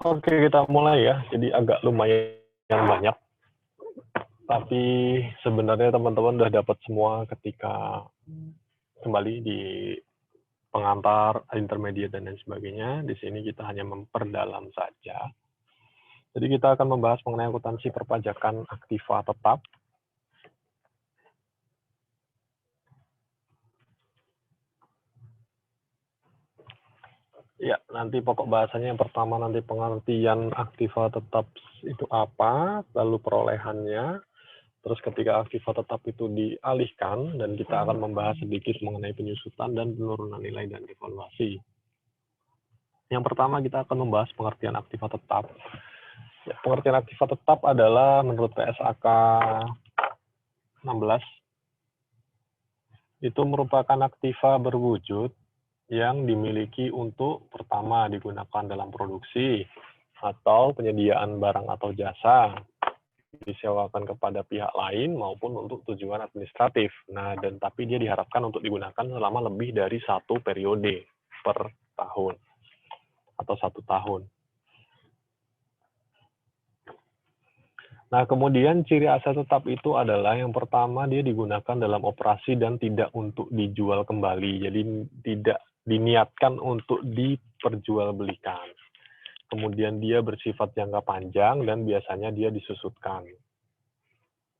Oke, kita mulai ya. Jadi agak lumayan banyak. Tapi sebenarnya teman-teman udah dapat semua ketika kembali di pengantar, intermediate, dan lain sebagainya. Di sini kita hanya memperdalam saja. Jadi kita akan membahas mengenai akuntansi perpajakan aktiva tetap. Ya, nanti pokok bahasanya yang pertama nanti pengertian aktiva tetap itu apa, lalu perolehannya, terus ketika aktiva tetap itu dialihkan, dan kita akan membahas sedikit mengenai penyusutan dan penurunan nilai dan evaluasi. Yang pertama kita akan membahas pengertian aktiva tetap. Ya, pengertian aktiva tetap adalah menurut PSAK 16, itu merupakan aktiva berwujud yang dimiliki untuk pertama digunakan dalam produksi atau penyediaan barang atau jasa, disewakan kepada pihak lain maupun untuk tujuan administratif. Nah, dan tapi dia diharapkan untuk digunakan selama lebih dari 1 periode per tahun atau 1 tahun. Nah, kemudian ciri aset tetap itu adalah yang pertama dia digunakan dalam operasi dan tidak untuk dijual kembali. Jadi tidak diniatkan untuk diperjualbelikan. Kemudian dia bersifat jangka panjang dan biasanya dia disusutkan.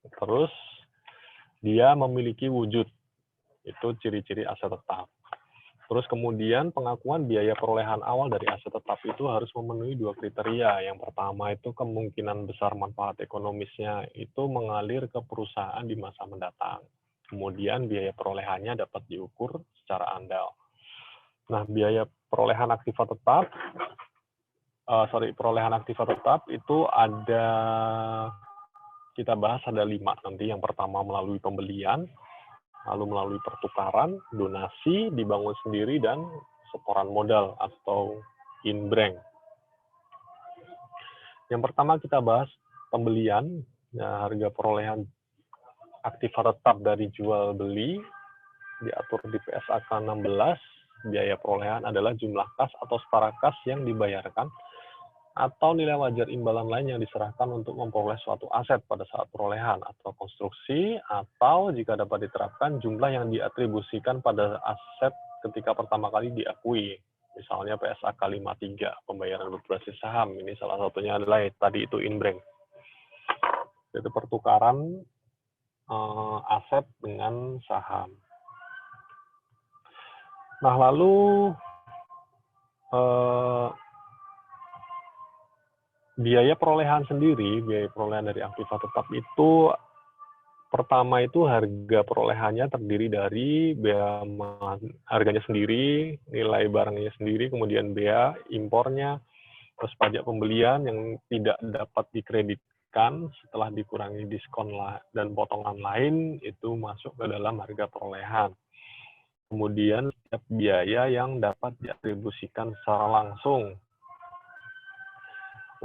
Terus dia memiliki wujud. Itu ciri-ciri aset tetap. Terus kemudian pengakuan biaya perolehan awal dari aset tetap itu harus memenuhi 2 kriteria. Yang pertama itu kemungkinan besar manfaat ekonomisnya itu mengalir ke perusahaan di masa mendatang. Kemudian biaya perolehannya dapat diukur secara andal. Nah, biaya perolehan aktiva tetap, perolehan aktiva tetap itu ada, kita bahas ada 5 nanti. Yang pertama melalui pembelian, lalu melalui pertukaran, donasi, dibangun sendiri, dan setoran modal atau in-bank. Yang pertama kita bahas pembelian. Nah, harga perolehan aktiva tetap dari jual beli diatur di PSAK 16. Biaya perolehan adalah jumlah kas atau setara kas yang dibayarkan atau nilai wajar imbalan lain yang diserahkan untuk memperoleh suatu aset pada saat perolehan atau konstruksi, atau jika dapat diterapkan jumlah yang diatribusikan pada aset ketika pertama kali diakui. Misalnya PSAK 53, pembayaran berbasis saham. Ini salah satunya adalah tadi itu in-bank. Itu pertukaran aset dengan saham. Nah, lalu biaya perolehan sendiri, biaya perolehan dari aktiva tetap itu pertama itu harga perolehannya terdiri dari bea harganya sendiri, nilai barangnya sendiri, kemudian bea impornya, terus pajak pembelian yang tidak dapat dikreditkan setelah dikurangi diskon dan potongan lain itu masuk ke dalam harga perolehan. Kemudian setiap biaya yang dapat diatribusikan secara langsung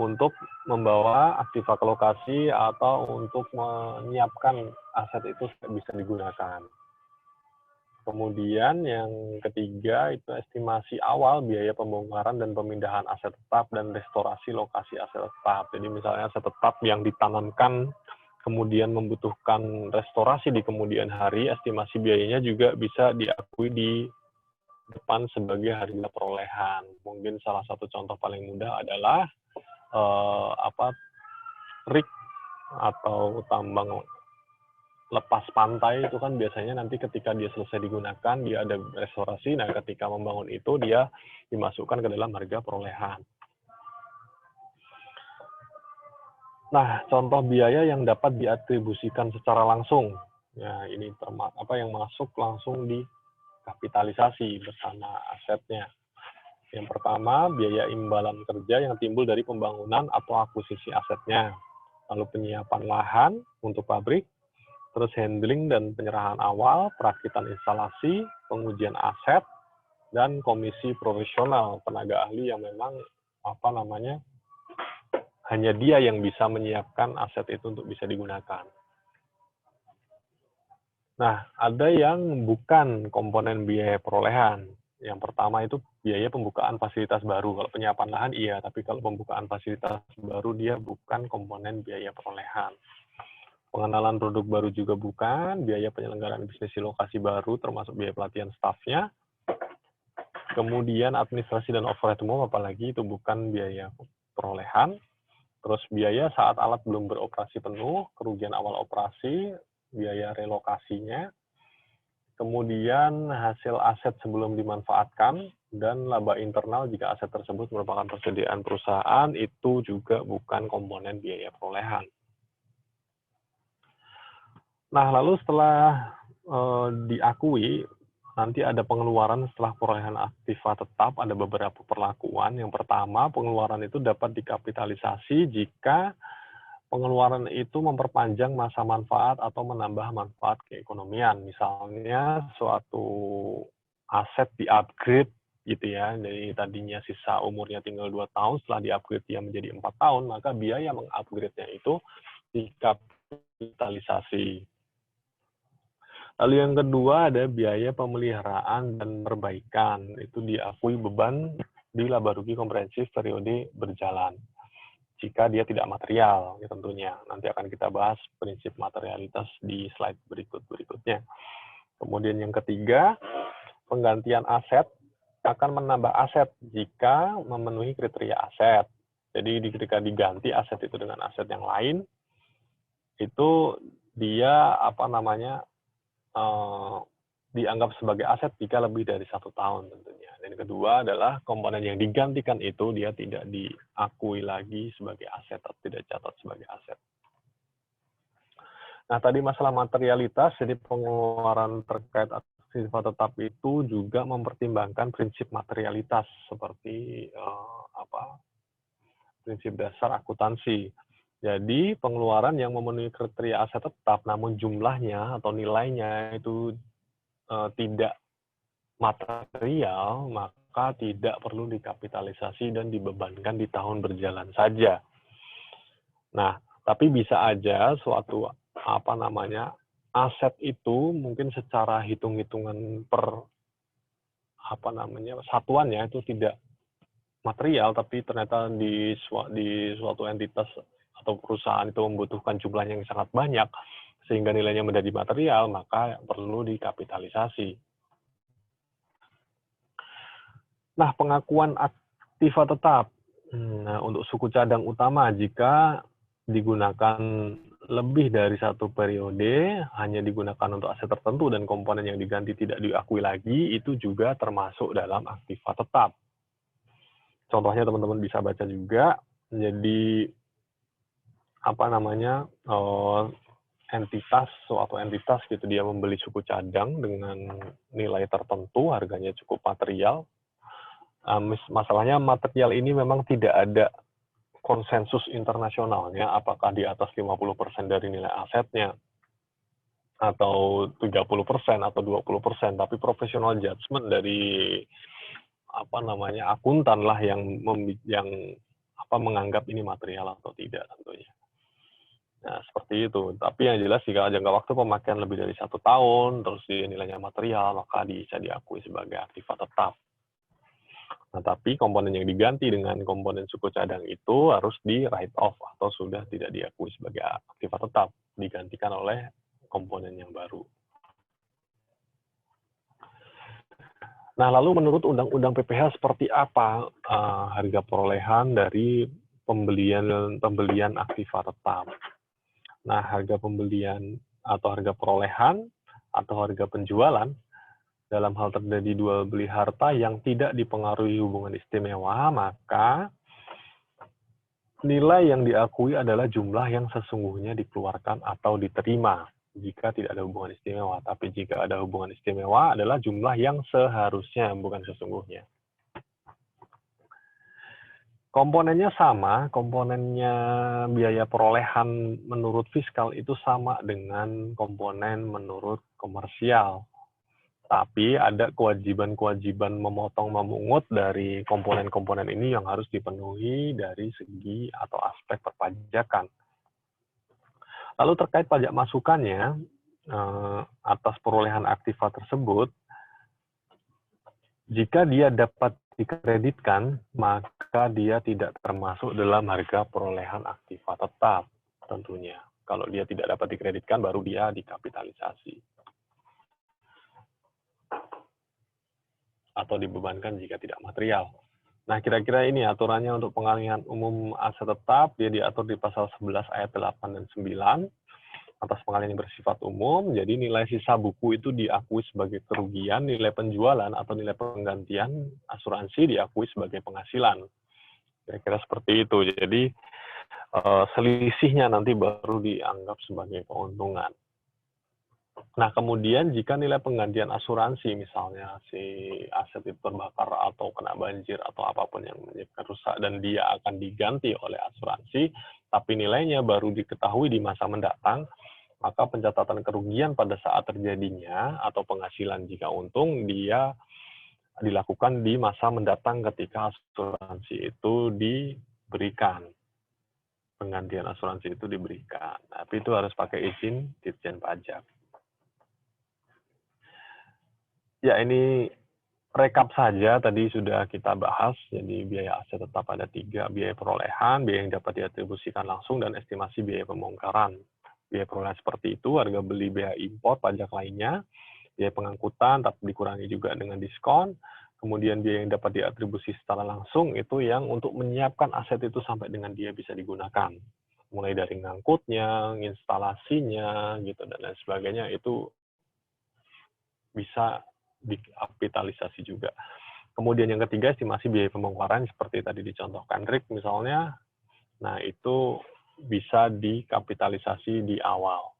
untuk membawa aktiva ke lokasi atau untuk menyiapkan aset itu bisa digunakan. Kemudian yang ketiga itu estimasi awal biaya pembongkaran dan pemindahan aset tetap dan restorasi lokasi aset tetap. Jadi misalnya aset tetap yang ditanamkan kemudian membutuhkan restorasi di kemudian hari, estimasi biayanya juga bisa diakui di depan sebagai harga perolehan. Mungkin salah satu contoh paling mudah adalah rig atau tambang lepas pantai itu kan biasanya nanti ketika dia selesai digunakan dia ada restorasi. Nah, ketika membangun itu dia dimasukkan ke dalam harga perolehan. Nah, contoh biaya yang dapat diatribusikan secara langsung. Ya, ini apa yang masuk langsung di kapitalisasi bersama asetnya. Yang pertama, biaya imbalan kerja yang timbul dari pembangunan atau akuisisi asetnya. Lalu penyiapan lahan untuk pabrik, terus handling dan penyerahan awal, perakitan instalasi, pengujian aset, dan komisi profesional tenaga ahli yang memang hanya dia yang bisa menyiapkan aset itu untuk bisa digunakan. Nah, ada yang bukan komponen biaya perolehan. Yang pertama itu biaya pembukaan fasilitas baru. Kalau penyiapan lahan iya, tapi kalau pembukaan fasilitas baru dia bukan komponen biaya perolehan. Pengenalan produk baru juga bukan, biaya penyelenggaraan bisnis di lokasi baru termasuk biaya pelatihan stafnya. Kemudian administrasi dan overhead umum apalagi itu bukan biaya perolehan. Terus biaya saat alat belum beroperasi penuh, kerugian awal operasi, biaya relokasinya, kemudian hasil aset sebelum dimanfaatkan, dan laba internal jika aset tersebut merupakan persediaan perusahaan, itu juga bukan komponen biaya perolehan. Nah, lalu setelah diakui, nanti ada pengeluaran setelah perolehan aktiva tetap, ada beberapa perlakuan. Yang pertama, pengeluaran itu dapat dikapitalisasi jika pengeluaran itu memperpanjang masa manfaat atau menambah manfaat keekonomian. Misalnya suatu aset di-upgrade gitu ya, dari tadinya sisa umurnya tinggal 2 tahun, setelah di-upgrade dia menjadi 4 tahun, maka biaya meng-upgrade-nya itu dikapitalisasi. Lalu yang kedua ada biaya pemeliharaan dan perbaikan. Itu diakui beban di laba rugi komprehensif periode berjalan. Jika dia tidak material, ya tentunya. Nanti akan kita bahas prinsip materialitas di slide berikutnya. Kemudian yang ketiga, penggantian aset akan menambah aset jika memenuhi kriteria aset. Jadi ketika diganti aset itu dengan aset yang lain, itu dia dianggap sebagai aset jika lebih dari 1 tahun tentunya. Dan kedua adalah komponen yang digantikan itu dia tidak diakui lagi sebagai aset atau tidak dicatat sebagai aset. Nah, tadi masalah materialitas, jadi pengeluaran terkait aktiva tetap itu juga mempertimbangkan prinsip materialitas seperti prinsip dasar akuntansi. Jadi pengeluaran yang memenuhi kriteria aset tetap, namun jumlahnya atau nilainya itu tidak material, maka tidak perlu dikapitalisasi dan dibebankan di tahun berjalan saja. Nah, tapi bisa aja suatu aset itu mungkin secara hitung-hitungan per satuannya itu tidak material, tapi ternyata di suatu entitas atau perusahaan itu membutuhkan jumlah yang sangat banyak sehingga nilainya menjadi material, maka perlu dikapitalisasi. Nah, pengakuan aktiva tetap. Nah, untuk suku cadang utama jika digunakan lebih dari 1 periode, hanya digunakan untuk aset tertentu dan komponen yang diganti tidak diakui lagi, itu juga termasuk dalam aktiva tetap. Contohnya teman-teman bisa baca juga, jadi suatu entitas gitu, dia membeli suku cadang dengan nilai tertentu, harganya cukup material. Masalahnya material ini memang tidak ada konsensus internasionalnya, apakah di atas 50% dari nilai asetnya, atau 30% atau 20%, tapi professional judgment dari akuntan lah yang menganggap ini material atau tidak tentunya. Nah, seperti itu. Tapi yang jelas jika jangka waktu pemakaian lebih dari 1 tahun, terus nilainya material, maka bisa diakui sebagai aktiva tetap. Nah, tapi komponen yang diganti dengan komponen suku cadang itu harus di write off atau sudah tidak diakui sebagai aktiva tetap, digantikan oleh komponen yang baru. Nah, lalu menurut Undang-Undang PPH seperti apa harga perolehan dari pembelian aktiva tetap? Nah, harga pembelian atau harga perolehan atau harga penjualan dalam hal terjadi jual beli harta yang tidak dipengaruhi hubungan istimewa, maka nilai yang diakui adalah jumlah yang sesungguhnya dikeluarkan atau diterima jika tidak ada hubungan istimewa. Tapi jika ada hubungan istimewa adalah jumlah yang seharusnya, bukan sesungguhnya. Komponennya sama, komponennya biaya perolehan menurut fiskal itu sama dengan komponen menurut komersial. Tapi ada kewajiban-kewajiban memotong memungut dari komponen-komponen ini yang harus dipenuhi dari segi atau aspek perpajakan. Lalu terkait pajak masukannya atas perolehan aktiva tersebut, Jika dia dapat dikreditkan, maka dia tidak termasuk dalam harga perolehan aktiva tetap tentunya. Kalau dia tidak dapat dikreditkan, baru dia dikapitalisasi. Atau dibebankan jika tidak material. Nah, kira-kira ini aturannya untuk pengalihan umum aset tetap, dia diatur di pasal 11 ayat 8 dan 9, atas pengalihan yang bersifat umum, jadi nilai sisa buku itu diakui sebagai kerugian, nilai penjualan atau nilai penggantian asuransi diakui sebagai penghasilan. Kira-kira seperti itu. Jadi, selisihnya nanti baru dianggap sebagai keuntungan. Nah, kemudian jika nilai penggantian asuransi, misalnya si aset itu terbakar atau kena banjir atau apapun yang menyebabkan rusak dan dia akan diganti oleh asuransi, tapi nilainya baru diketahui di masa mendatang, maka pencatatan kerugian pada saat terjadinya atau penghasilan jika untung dia dilakukan di masa mendatang ketika asuransi itu diberikan. Penggantian asuransi itu diberikan. Tapi itu harus pakai izin Ditjen Pajak. Ya, ini rekap saja tadi sudah kita bahas. Jadi biaya aset tetap ada 3, biaya perolehan, biaya yang dapat diatribusikan langsung, dan estimasi biaya pembongkaran. Biaya perolehan seperti itu, harga beli, biaya impor, pajak lainnya, biaya pengangkutan, tapi dikurangi juga dengan diskon. Kemudian biaya yang dapat diatribusi secara langsung, itu yang untuk menyiapkan aset itu sampai dengan dia bisa digunakan. Mulai dari ngangkutnya, instalasinya, gitu, dan lain sebagainya, itu bisa dikapitalisasi juga. Kemudian yang ketiga, estimasi biaya pembongkaran seperti tadi dicontohkan Rick misalnya. Nah, itu bisa dikapitalisasi di awal.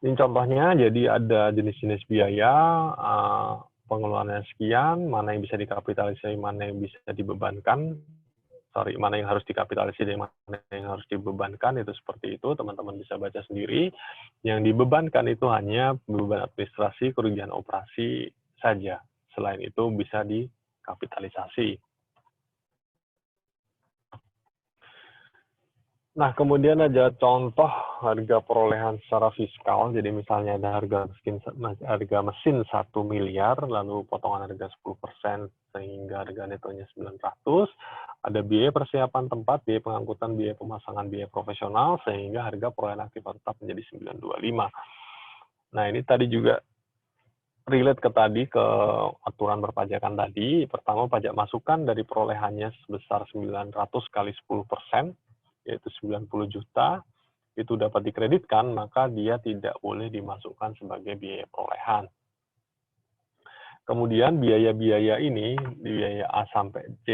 Ini contohnya, jadi ada jenis-jenis biaya, pengeluarannya sekian, mana yang bisa dikapitalisasi, mana yang bisa dibebankan, mana yang harus dikapitalisasi dan mana yang harus dibebankan, itu seperti itu, teman-teman bisa baca sendiri. Yang dibebankan itu hanya beban administrasi, kerugian operasi saja. Selain itu bisa dikapitalisasi. Nah, kemudian ada contoh harga perolehan secara fiskal. Jadi misalnya ada harga mesin 1 miliar, lalu potongan harga 10%, sehingga harga netonya 900. Ada biaya persiapan tempat, biaya pengangkutan, biaya pemasangan, biaya profesional, sehingga harga perolehan aktiva tetap menjadi 925. Nah, ini tadi juga relate ke aturan perpajakan tadi. Pertama, pajak masukan dari perolehannya sebesar 900 kali 10%, yaitu 90 juta, itu dapat dikreditkan, maka dia tidak boleh dimasukkan sebagai biaya perolehan. Kemudian biaya-biaya ini, biaya A sampai C,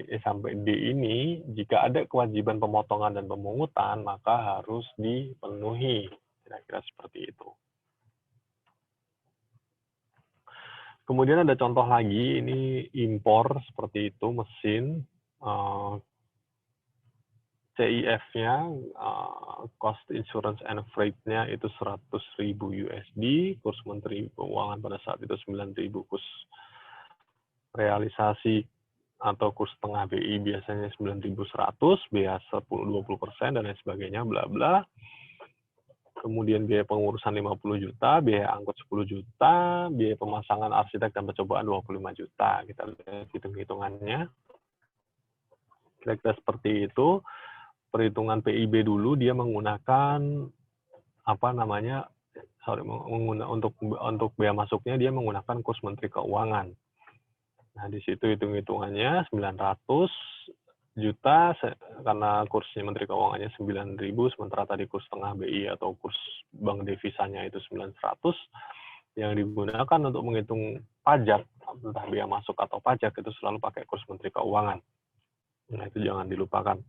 E sampai D ini, jika ada kewajiban pemotongan dan pemungutan, maka harus dipenuhi. Kira-kira seperti itu. Kemudian ada contoh lagi, ini impor seperti itu, mesin, CIF-nya, cost insurance and freight-nya itu 100.000 USD, kurs Menteri Keuangan pada saat itu 9.000, kurs realisasi atau kurs tengah BI biasanya 9.100, biasa 20%, dan lain sebagainya, bla bla. Kemudian biaya pengurusan 50 juta, biaya angkut 10 juta, biaya pemasangan arsitek dan percobaan 25 juta. Kita lihat hitung-hitungannya. Kira-kira seperti itu. Perhitungan PIB dulu dia menggunakan untuk bea masuknya dia menggunakan kurs Menteri Keuangan. Nah, di situ hitung-hitungannya 900 juta karena kursnya Menteri Keuangannya 9.000, sementara tadi kurs tengah BI atau kurs bank devisanya itu 900, yang digunakan untuk menghitung pajak, entah bea masuk atau pajak, itu selalu pakai kurs Menteri Keuangan. Nah, itu jangan dilupakan.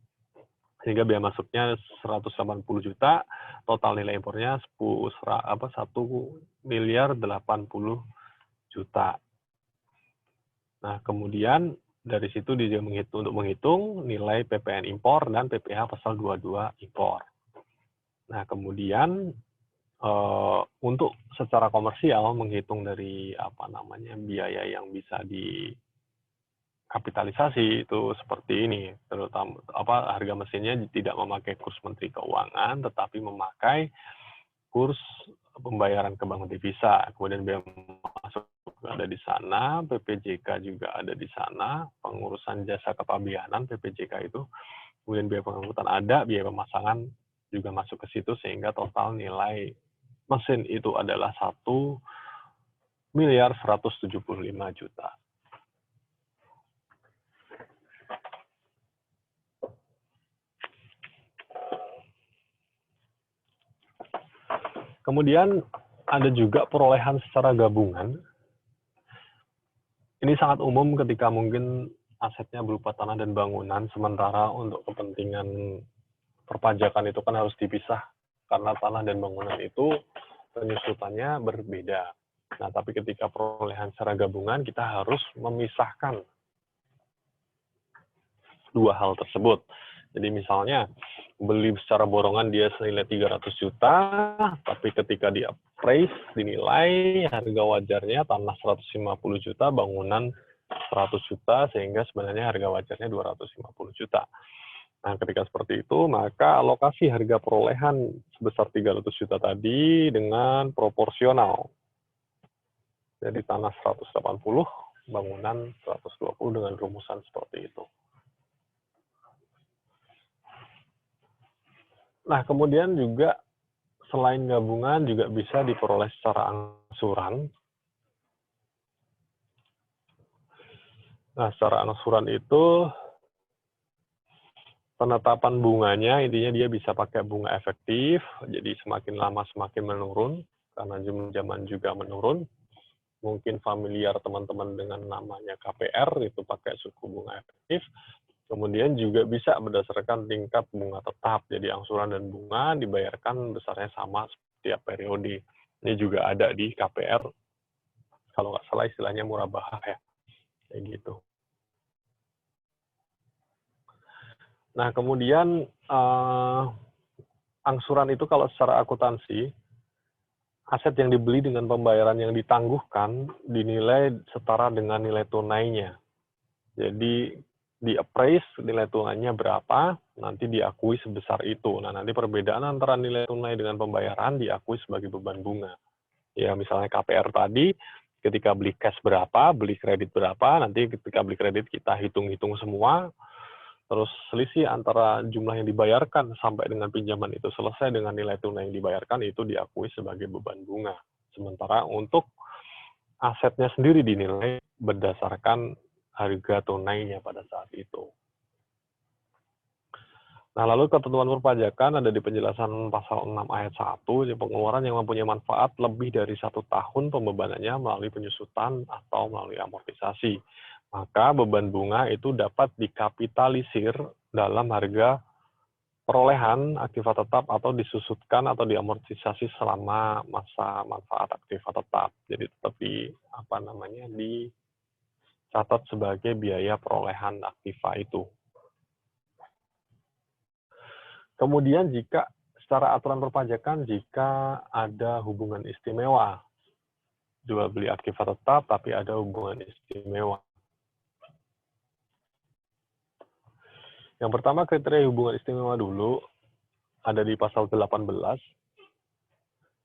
Sehingga biaya masuknya 180 juta, total nilai impornya 1 miliar 80 juta. Nah, kemudian dari situ dia untuk menghitung nilai PPN impor dan PPh pasal 22 impor. Nah, kemudian untuk secara komersial menghitung dari biaya yang bisa kapitalisasi itu seperti ini, terutama harga mesinnya tidak memakai kurs Menteri Keuangan, tetapi memakai kurs pembayaran ke bank devisa, kemudian biaya masuk ada di sana, PPJK juga ada di sana, pengurusan jasa kepabeanan PPJK itu, kemudian biaya pengangkutan ada, biaya pemasangan juga masuk ke situ, sehingga total nilai mesin itu adalah 1.175 juta. Kemudian ada juga perolehan secara gabungan. Ini sangat umum ketika mungkin asetnya berupa tanah dan bangunan, sementara untuk kepentingan perpajakan itu kan harus dipisah, karena tanah dan bangunan itu penyusutannya berbeda. Nah, tapi ketika perolehan secara gabungan, kita harus memisahkan dua hal tersebut. Jadi misalnya, beli secara borongan dia senilai 300 juta, tapi ketika di appraise, dinilai harga wajarnya tanah 150 juta, bangunan 100 juta, sehingga sebenarnya harga wajarnya 250 juta. Nah, ketika seperti itu, maka alokasi harga perolehan sebesar 300 juta tadi dengan proporsional. Jadi tanah 180, bangunan 120 dengan rumusan seperti itu. Nah, kemudian juga selain gabungan juga bisa diperoleh secara angsuran. Nah, secara angsuran itu penetapan bunganya intinya dia bisa pakai bunga efektif, jadi semakin lama semakin menurun karena zaman juga menurun. Mungkin familiar teman-teman dengan namanya KPR, itu pakai suku bunga efektif. Kemudian juga bisa berdasarkan tingkat bunga tetap, jadi angsuran dan bunga dibayarkan besarnya sama setiap periode. Ini juga ada di KPR, kalau nggak salah istilahnya murabahah ya, kayak gitu. Nah, kemudian angsuran itu kalau secara akuntansi, aset yang dibeli dengan pembayaran yang ditangguhkan dinilai setara dengan nilai tunainya. Jadi di appraise nilai tunainya berapa, nanti diakui sebesar itu. Nah, nanti perbedaan antara nilai tunai dengan pembayaran diakui sebagai beban bunga. Ya, misalnya KPR tadi, ketika beli cash berapa, beli kredit berapa, nanti ketika beli kredit kita hitung-hitung semua, terus selisih antara jumlah yang dibayarkan sampai dengan pinjaman itu selesai dengan nilai tunai yang dibayarkan, itu diakui sebagai beban bunga. Sementara untuk asetnya sendiri dinilai berdasarkan harga tunainya pada saat itu. Nah, lalu ketentuan perpajakan ada di penjelasan pasal 6 ayat 1, pengeluaran yang mempunyai manfaat lebih dari 1 tahun pembebanannya melalui penyusutan atau melalui amortisasi. Maka beban bunga itu dapat dikapitalisir dalam harga perolehan aktiva tetap atau disusutkan atau diamortisasi selama masa manfaat aktiva tetap. Jadi tetap dicatat sebagai biaya perolehan aktiva itu. Kemudian jika secara aturan perpajakan, jika ada hubungan istimewa, jual beli aktiva tetap tapi ada hubungan istimewa. Yang pertama kriteria hubungan istimewa dulu, ada di pasal 18.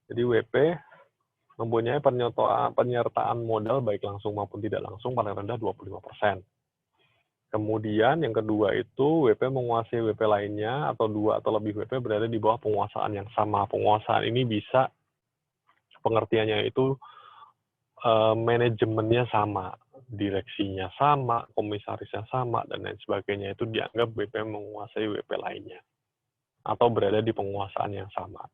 Jadi WP mempunyai penyertaan modal baik langsung maupun tidak langsung paling rendah 25%. Kemudian yang kedua itu WP menguasai WP lainnya atau dua atau lebih WP berada di bawah penguasaan yang sama. Penguasaan ini bisa pengertiannya itu manajemennya sama, direksinya sama, komisarisnya sama, dan lain sebagainya. Itu dianggap WP menguasai WP lainnya atau berada di penguasaan yang sama.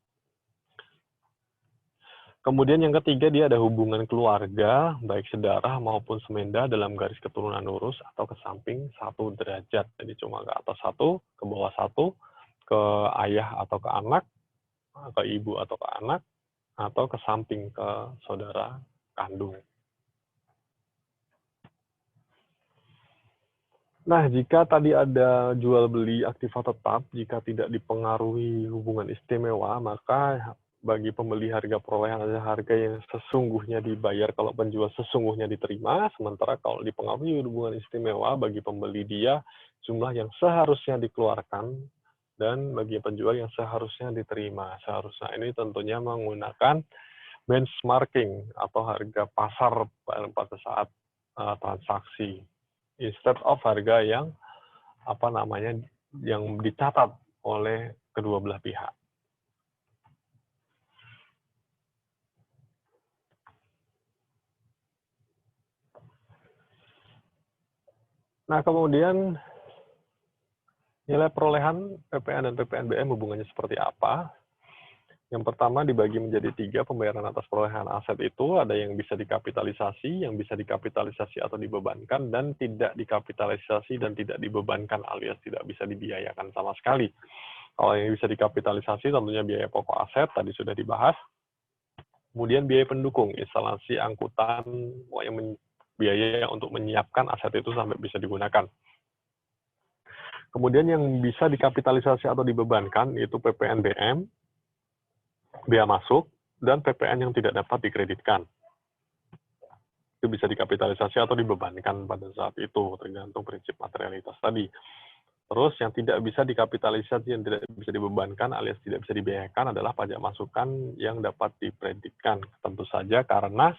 Kemudian yang ketiga, dia ada hubungan keluarga, baik sedarah maupun semenda dalam garis keturunan lurus atau ke samping 1 derajat. Jadi cuma ke atas 1, ke bawah 1, ke ayah atau ke anak, ke ibu atau ke anak, atau ke samping ke saudara kandung. Nah, jika tadi ada jual beli aktiva tetap, jika tidak dipengaruhi hubungan istimewa, maka bagi pembeli harga perolehan harga yang sesungguhnya dibayar kalau penjual sesungguhnya diterima, sementara kalau dipengaruhi hubungan istimewa bagi pembeli dia jumlah yang seharusnya dikeluarkan dan bagi penjual yang seharusnya diterima. Seharusnya ini tentunya menggunakan benchmarking atau harga pasar pada saat transaksi, instead of harga yang yang dicatat oleh kedua belah pihak. Nah, kemudian nilai perolehan PPN dan PPNBM hubungannya seperti apa? Yang pertama dibagi menjadi 3, pembayaran atas perolehan aset itu ada yang bisa dikapitalisasi atau dibebankan, dan tidak dikapitalisasi dan tidak dibebankan alias tidak bisa dibiayakan sama sekali. Kalau yang bisa dikapitalisasi tentunya biaya pokok aset, tadi sudah dibahas. Kemudian biaya pendukung, instalasi, angkutan, biaya untuk menyiapkan aset itu sampai bisa digunakan. Kemudian yang bisa dikapitalisasi atau dibebankan itu PPNBM, biaya masuk, dan PPN yang tidak dapat dikreditkan. Itu bisa dikapitalisasi atau dibebankan pada saat itu, tergantung prinsip materialitas tadi. Terus yang tidak bisa dikapitalisasi, yang tidak bisa dibebankan alias tidak bisa dibiayakan adalah pajak masukan yang dapat dipreditkan. Tentu saja karena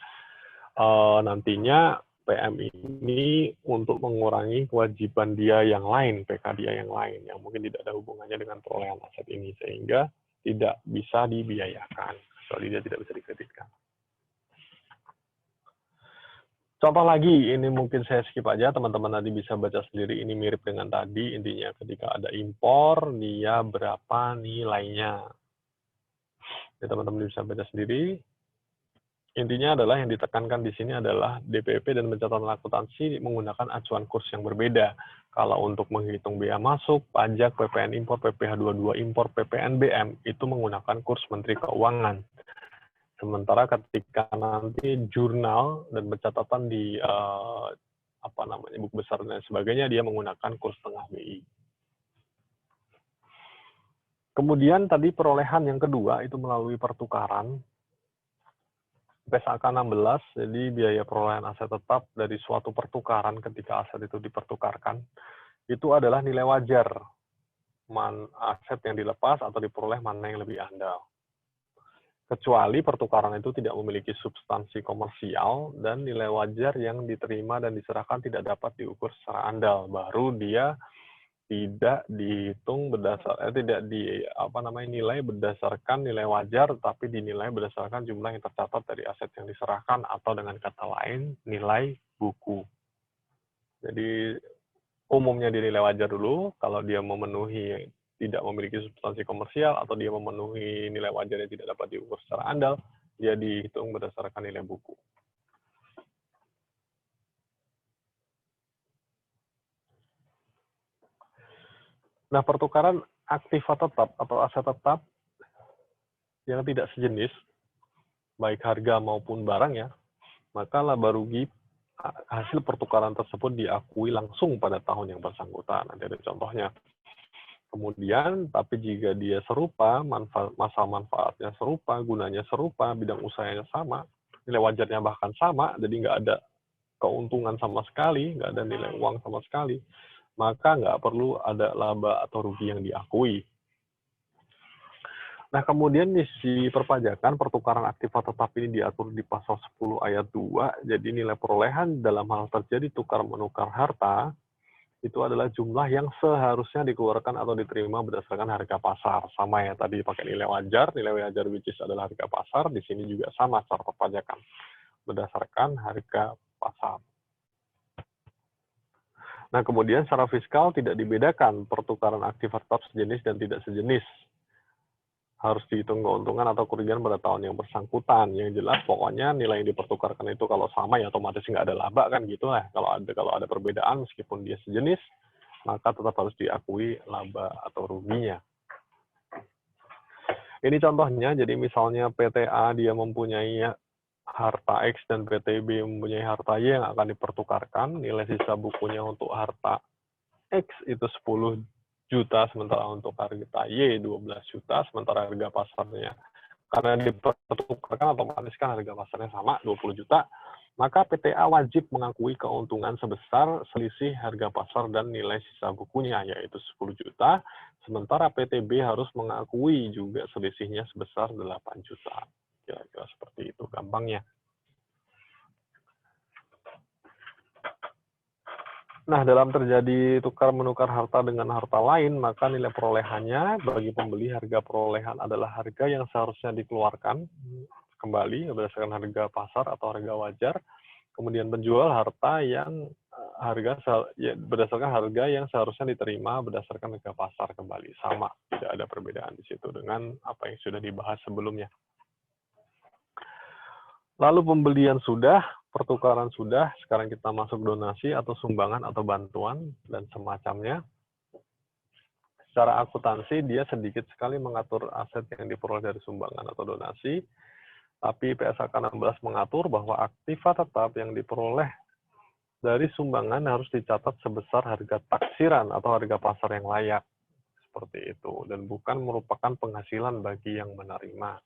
nantinya PM ini untuk mengurangi kewajiban dia yang lain, PK dia yang lain, yang mungkin tidak ada hubungannya dengan perolehan aset ini, sehingga tidak bisa dibiayakan, kecuali dia tidak bisa dikreditkan. Contoh lagi, ini mungkin saya skip aja, teman-teman nanti bisa baca sendiri, ini mirip dengan tadi, intinya ketika ada impor, dia berapa nilainya. Ya, teman-teman bisa baca sendiri. Intinya adalah yang ditekankan di sini adalah DPP dan pencatatan akuntansi menggunakan acuan kurs yang berbeda. Kalau untuk menghitung biaya masuk, pajak, PPN impor, PPh 22 impor, PPNBM itu menggunakan kurs Menteri Keuangan. Sementara ketika nanti jurnal dan pencatatan di buku besar dan sebagainya, dia menggunakan kurs tengah BI. Kemudian tadi perolehan yang kedua itu melalui pertukaran. PSAK 16, jadi biaya perolehan aset tetap dari suatu pertukaran ketika aset itu dipertukarkan, itu adalah nilai wajar aset yang dilepas atau diperoleh mana yang lebih andal. Kecuali pertukaran itu tidak memiliki substansi komersial dan nilai wajar yang diterima dan diserahkan tidak dapat diukur secara andal, baru dia tidak dihitung nilai berdasarkan nilai wajar, tapi dinilai berdasarkan jumlah yang tercatat dari aset yang diserahkan, atau dengan kata lain nilai buku. Jadi umumnya dinilai wajar dulu, kalau dia memenuhi tidak memiliki substansi komersial atau dia memenuhi nilai wajar yang tidak dapat diukur secara andal, dia dihitung berdasarkan nilai buku. Nah, pertukaran aktiva tetap atau aset tetap yang tidak sejenis, baik harga maupun barang ya, maka laba rugi hasil pertukaran tersebut diakui langsung pada tahun yang bersangkutan. Nanti ada contohnya. Kemudian, tapi jika dia serupa, masa manfaatnya serupa, gunanya serupa, bidang usahanya sama, nilai wajarnya bahkan sama, jadi nggak ada keuntungan sama sekali, nggak ada nilai uang sama sekali, maka nggak perlu ada laba atau rugi yang diakui. Nah, kemudian misi perpajakan pertukaran aktiva tetap ini diatur di pasal 10 ayat 2, jadi nilai perolehan dalam hal terjadi tukar-menukar harta, itu adalah jumlah yang seharusnya dikeluarkan atau diterima berdasarkan harga pasar. Sama ya, tadi pakai nilai wajar which is adalah harga pasar, di sini juga sama cara perpajakan, berdasarkan harga pasar. Nah, kemudian secara fiskal tidak dibedakan pertukaran aktiva tetap sejenis dan tidak sejenis. Harus dihitung keuntungan atau kerugian pada tahun yang bersangkutan. Yang jelas pokoknya nilai yang dipertukarkan itu kalau sama ya otomatis nggak ada laba kan gitu lah. Kalau ada perbedaan meskipun dia sejenis, maka tetap harus diakui laba atau ruginya. Ini contohnya, jadi misalnya PTA dia mempunyai harta X dan PTB mempunyai harta Y yang akan dipertukarkan, nilai sisa bukunya untuk harta X itu 10 juta, sementara untuk harta Y 12 juta, sementara harga pasarnya karena dipertukarkan otomatis kan harga pasarnya sama 20 juta, maka PTA wajib mengakui keuntungan sebesar selisih harga pasar dan nilai sisa bukunya, yaitu 10 juta, sementara PTB harus mengakui juga selisihnya sebesar 8 juta. Kira-kira seperti itu gampangnya. Nah, dalam terjadi tukar-menukar harta dengan harta lain, maka nilai perolehannya bagi pembeli harga perolehan adalah harga yang seharusnya dikeluarkan kembali berdasarkan harga pasar atau harga wajar. Kemudian penjual harta yang berdasarkan harga yang seharusnya diterima berdasarkan harga pasar kembali. Sama, tidak ada perbedaan di situ dengan apa yang sudah dibahas sebelumnya. Lalu pembelian sudah, pertukaran sudah, sekarang kita masuk donasi atau sumbangan atau bantuan dan semacamnya. Secara akuntansi dia sedikit sekali mengatur aset yang diperoleh dari sumbangan atau donasi, tapi PSAK 16 mengatur bahwa aktiva tetap yang diperoleh dari sumbangan harus dicatat sebesar harga taksiran atau harga pasar yang layak. Seperti itu, dan bukan merupakan penghasilan bagi yang menerima.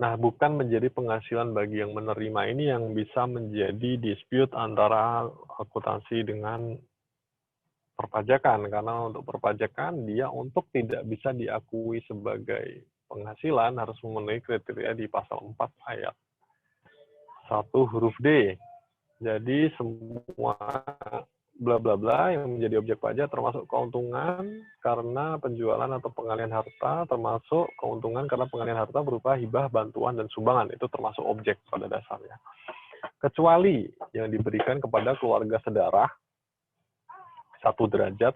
Nah, bukan menjadi penghasilan bagi yang menerima ini yang bisa menjadi dispute antara akuntansi dengan perpajakan. Karena untuk perpajakan, dia untuk tidak bisa diakui sebagai penghasilan harus memenuhi kriteria di pasal 4 ayat 1 huruf D. Jadi semua bla bla bla yang menjadi objek pajak termasuk keuntungan karena penjualan atau pengalihan harta, termasuk keuntungan karena pengalihan harta berupa hibah, bantuan, dan sumbangan. Itu termasuk objek pada dasarnya. Kecuali yang diberikan kepada keluarga sedarah, 1 derajat,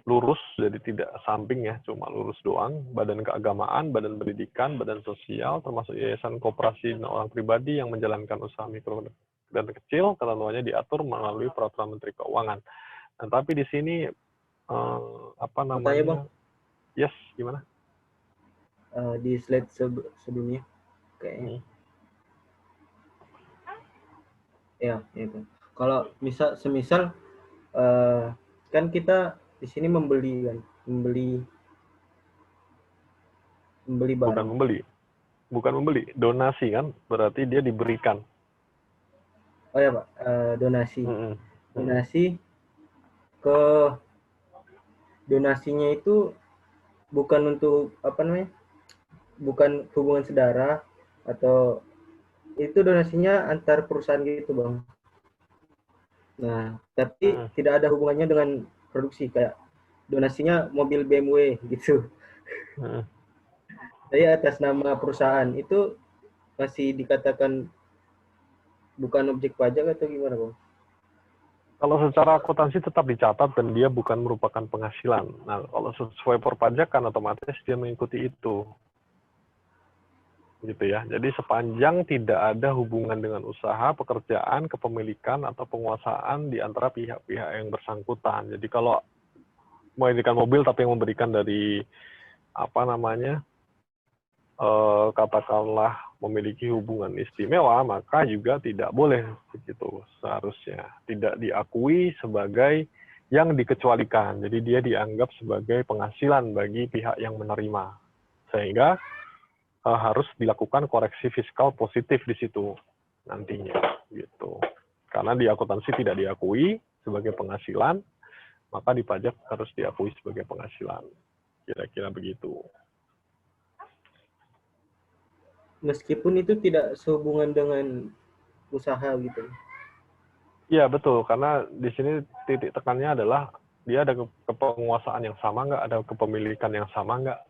lurus, jadi tidak samping ya, cuma lurus doang, badan keagamaan, badan pendidikan, badan sosial, termasuk yayasan koperasi dan orang pribadi yang menjalankan usaha mikro dan kecil, ketentuannya diatur melalui peraturan Menteri Keuangan. Nah, tapi di sini apa namanya? Tanya, Bang. Yes, gimana? Di slide sebelumnya kayaknya. Ya, itu. Kalau semisal kan kita di sini membeli barang. Bukan membeli, donasi kan, berarti dia diberikan. Oh ya, Pak, donasi. Donasinya itu bukan untuk apa namanya? Bukan hubungan saudara atau itu donasinya antar perusahaan gitu, Bang. Nah, tapi tidak ada hubungannya dengan produksi, kayak donasinya mobil BMW gitu. Jadi atas nama perusahaan itu masih dikatakan bukan objek pajak atau gimana, Bang? Kalau secara akuntansi tetap dicatat dan dia bukan merupakan penghasilan. Nah, kalau sesuai perpajakan otomatis dia mengikuti itu. Gitu ya. Jadi sepanjang tidak ada hubungan dengan usaha, pekerjaan, kepemilikan atau penguasaan di antara pihak-pihak yang bersangkutan. Jadi kalau memberikan mobil tapi yang memberikan dari apa namanya? Katakanlah memiliki hubungan istimewa, maka juga tidak boleh begitu seharusnya. Tidak diakui sebagai yang dikecualikan. Jadi dia dianggap sebagai penghasilan bagi pihak yang menerima. Sehingga harus dilakukan koreksi fiskal positif di situ nantinya gitu. Karena di akuntansi tidak diakui sebagai penghasilan, maka di pajak harus diakui sebagai penghasilan. Kira-kira begitu. Meskipun itu tidak sehubungan dengan usaha gitu. Iya betul, karena di sini titik tekannya adalah dia ada kepenguasaan yang sama nggak, ada kepemilikan yang sama nggak,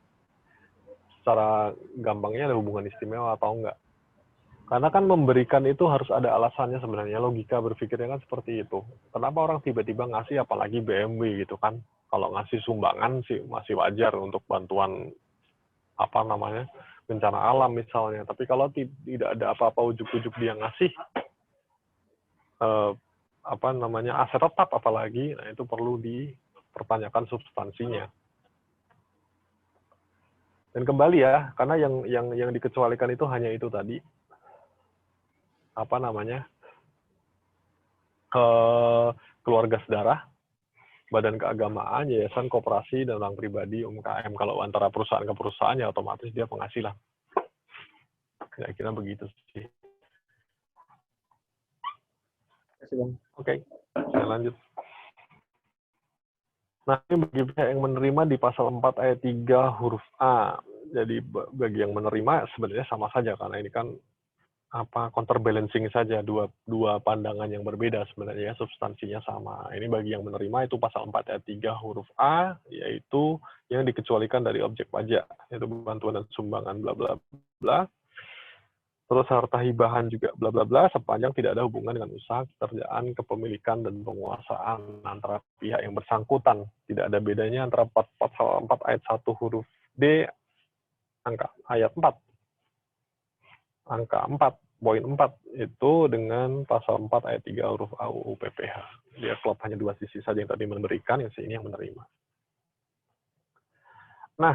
secara gampangnya ada hubungan istimewa atau enggak. Karena kan memberikan itu harus ada alasannya sebenarnya, logika berpikirnya kan seperti itu. Kenapa orang tiba-tiba ngasih apalagi BMW gitu kan? Kalau ngasih sumbangan sih masih wajar untuk bantuan apa namanya bencana alam misalnya. Tapi kalau tidak ada apa-apa ujuk-ujuk dia ngasih apa namanya aset tetap apalagi, nah itu perlu dipertanyakan substansinya. Dan kembali ya, karena yang dikecualikan itu hanya itu tadi, apa namanya, keluarga sedarah, badan keagamaan, yayasan, koperasi, dan orang pribadi, UMKM. Kalau antara perusahaan ke perusahaan ya otomatis dia penghasilan. Kira-kira begitu sih. Terima kasih, Bang. Oke, saya lanjut. Nah, ini bagi pihak yang menerima di pasal 4 ayat 3 huruf A. Jadi bagi yang menerima sebenarnya sama saja, karena ini kan counterbalancing saja, dua pandangan yang berbeda sebenarnya, substansinya sama. Ini bagi yang menerima itu pasal 4 ayat 3 huruf A, yaitu yang dikecualikan dari objek pajak, yaitu bantuan dan sumbangan bla bla bla. Terus harta hibahan juga bla bla bla, sepanjang tidak ada hubungan dengan usaha, pekerjaan, kepemilikan, dan penguasaan antara pihak yang bersangkutan. Tidak ada bedanya antara pasal 4 ayat 1 huruf D, ayat 4. Angka 4, poin 4, itu dengan pasal 4 ayat 3 huruf A UU PPH. Dia klub hanya dua sisi saja, yang tadi memberikan, yang sini yang menerima. Nah,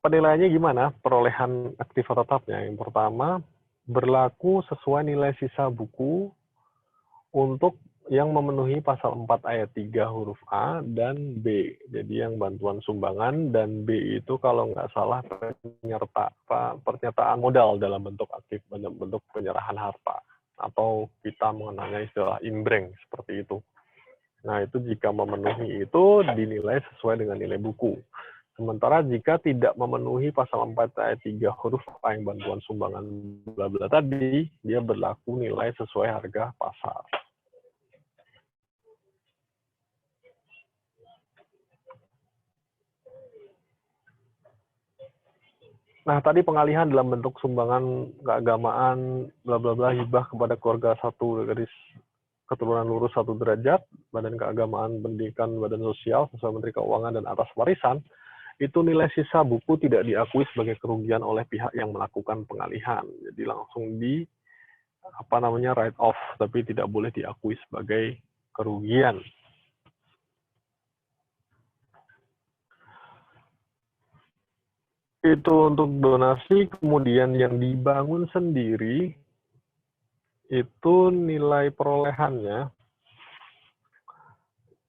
penilaiannya gimana? Perolehan aktiva tetapnya. Yang pertama, berlaku sesuai nilai sisa buku untuk yang memenuhi pasal 4 ayat 3 huruf A dan B. Jadi yang bantuan sumbangan, dan B itu kalau nggak salah pernyataan modal dalam bentuk aktif, dalam bentuk penyerahan harta. Atau kita mengenalnya istilah imbreng, seperti itu. Nah, itu jika memenuhi itu dinilai sesuai dengan nilai buku. Sementara jika tidak memenuhi pasal 4 ayat 3 huruf A yang bantuan sumbangan bla bla tadi, dia berlaku nilai sesuai harga pasar. Nah, tadi pengalihan dalam bentuk sumbangan keagamaan, bla bla bla, hibah kepada keluarga satu garis keturunan lurus 1 derajat, badan keagamaan, pendidikan, badan sosial, sesuai Menteri Keuangan, dan atas warisan, itu nilai sisa buku tidak diakui sebagai kerugian oleh pihak yang melakukan pengalihan. Jadi langsung di write off, tapi tidak boleh diakui sebagai kerugian. Itu untuk donasi. Kemudian yang dibangun sendiri itu nilai perolehannya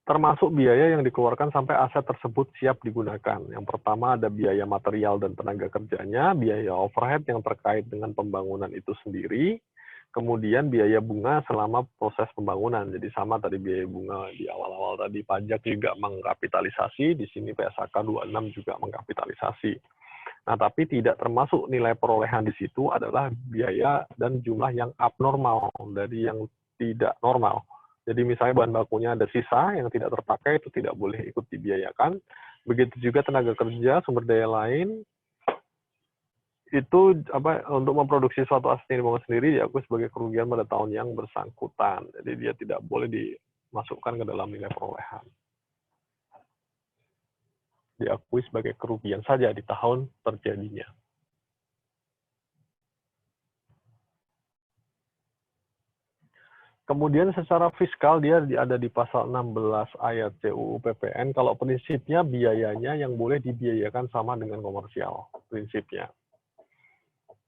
termasuk biaya yang dikeluarkan sampai aset tersebut siap digunakan. Yang pertama ada biaya material dan tenaga kerjanya, biaya overhead yang terkait dengan pembangunan itu sendiri, kemudian biaya bunga selama proses pembangunan. Jadi sama tadi biaya bunga di awal-awal tadi, pajak juga mengkapitalisasi, di sini PSAK 26 juga mengkapitalisasi. Nah, tapi tidak termasuk nilai perolehan di situ adalah biaya dan jumlah yang abnormal dari yang tidak normal. Jadi misalnya bahan bakunya ada sisa yang tidak terpakai, itu tidak boleh ikut dibiayakan. Begitu juga tenaga kerja, sumber daya lain, itu untuk memproduksi suatu aset yang dibangun sendiri diakui sebagai kerugian pada tahun yang bersangkutan. Jadi dia tidak boleh dimasukkan ke dalam nilai perolehan. Diakui sebagai kerugian saja di tahun terjadinya. Kemudian secara fiskal dia ada di pasal 16 ayat CUU PPN, kalau prinsipnya biayanya yang boleh dibiayakan sama dengan komersial, prinsipnya.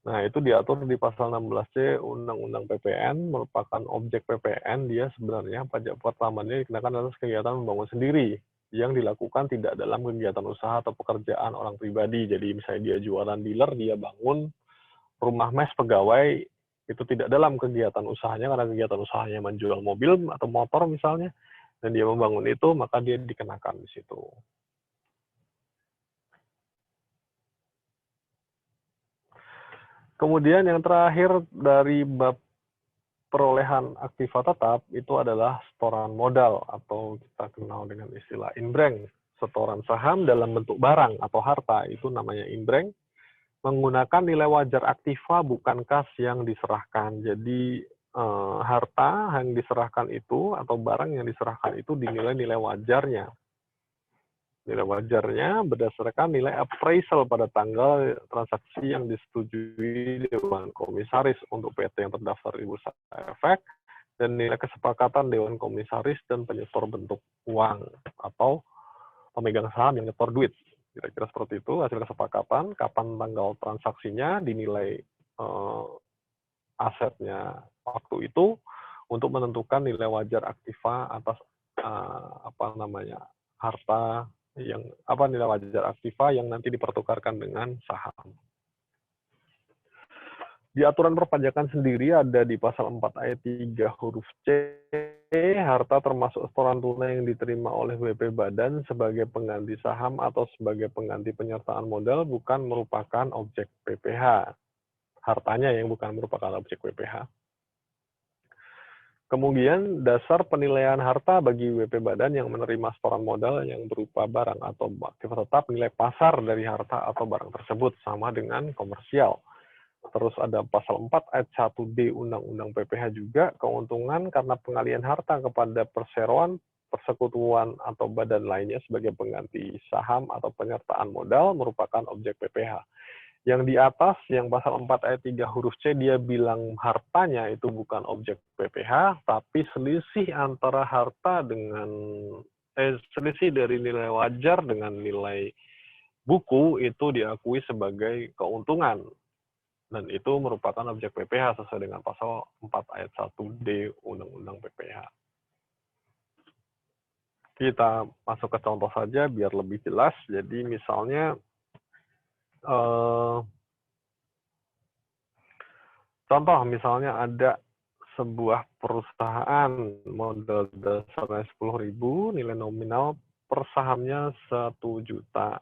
Nah, itu diatur di pasal 16C Undang-Undang PPN, merupakan objek PPN, dia sebenarnya pajak pertamanya dikenakan atas kegiatan membangun sendiri, yang dilakukan tidak dalam kegiatan usaha atau pekerjaan orang pribadi. Jadi misalnya dia jualan dealer, dia bangun rumah mes pegawai, itu tidak dalam kegiatan usahanya, karena kegiatan usahanya menjual mobil atau motor misalnya, dan dia membangun itu, maka dia dikenakan di situ. Kemudian yang terakhir dari bab perolehan aktiva tetap itu adalah setoran modal, atau kita kenal dengan istilah imbreng. Setoran saham dalam bentuk barang atau harta, itu namanya imbreng, menggunakan nilai wajar aktiva bukan kas yang diserahkan. Jadi harta yang diserahkan itu atau barang yang diserahkan itu dinilai nilai wajarnya. Nilai wajarnya berdasarkan nilai appraisal pada tanggal transaksi yang disetujui Dewan Komisaris untuk PT yang terdaftar di Bursa Efek, dan nilai kesepakatan Dewan Komisaris dan penyetor bentuk uang atau pemegang saham yang nyetor duit. Kira-kira seperti itu, hasil kesepakatan, kapan tanggal transaksinya, dinilai asetnya waktu itu, untuk menentukan nilai wajar aktiva atas harta yang nilai wajar aktiva yang nanti dipertukarkan dengan saham. Di aturan perpajakan sendiri ada di pasal 4 ayat 3 huruf C, harta termasuk setoran tunai yang diterima oleh WP Badan sebagai pengganti saham atau sebagai pengganti penyertaan modal bukan merupakan objek PPh. Hartanya yang bukan merupakan objek PPh. Kemudian dasar penilaian harta bagi WP Badan yang menerima setoran modal yang berupa barang atau aktif tetap nilai pasar dari harta atau barang tersebut sama dengan komersial. Terus ada pasal 4 ayat 1D Undang-Undang PPh juga, keuntungan karena pengalihan harta kepada perseroan, persekutuan, atau badan lainnya sebagai pengganti saham atau penyertaan modal merupakan objek PPh. Yang di atas, yang pasal 4 ayat 3 huruf C, dia bilang hartanya itu bukan objek PPh, tapi selisih antara harta dengan, selisih dari nilai wajar dengan nilai buku itu diakui sebagai keuntungan. Dan itu merupakan objek PPh sesuai dengan pasal 4 ayat 1D Undang-Undang PPh. Kita masuk ke contoh saja biar lebih jelas. Jadi misalnya, contoh misalnya ada sebuah perusahaan modal dasarnya 10.000, nilai nominal per sahamnya 1 juta.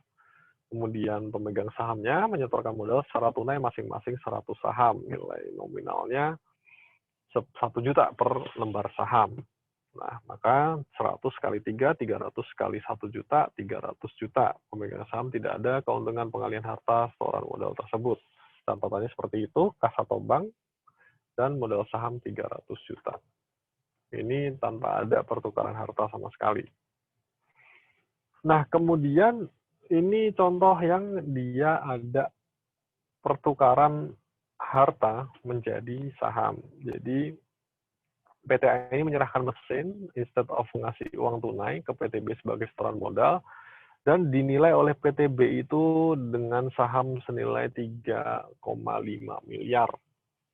Kemudian pemegang sahamnya menyetorkan modal secara tunai masing-masing 100 saham. Nilai nominalnya 1 juta per lembar saham. Nah, maka 100 kali 3, 300 kali 1 juta, 300 juta. Pemegang saham tidak ada keuntungan pengalihan harta setoran modal tersebut. Catatannya seperti itu, kas atau bank, dan modal saham 300 juta. Ini tanpa ada pertukaran harta sama sekali. Nah, kemudian ini contoh yang dia ada pertukaran harta menjadi saham. Jadi, PTA ini menyerahkan mesin instead of ngasih uang tunai ke PTB sebagai setoran modal, dan dinilai oleh PTB itu dengan saham senilai 3,5 miliar.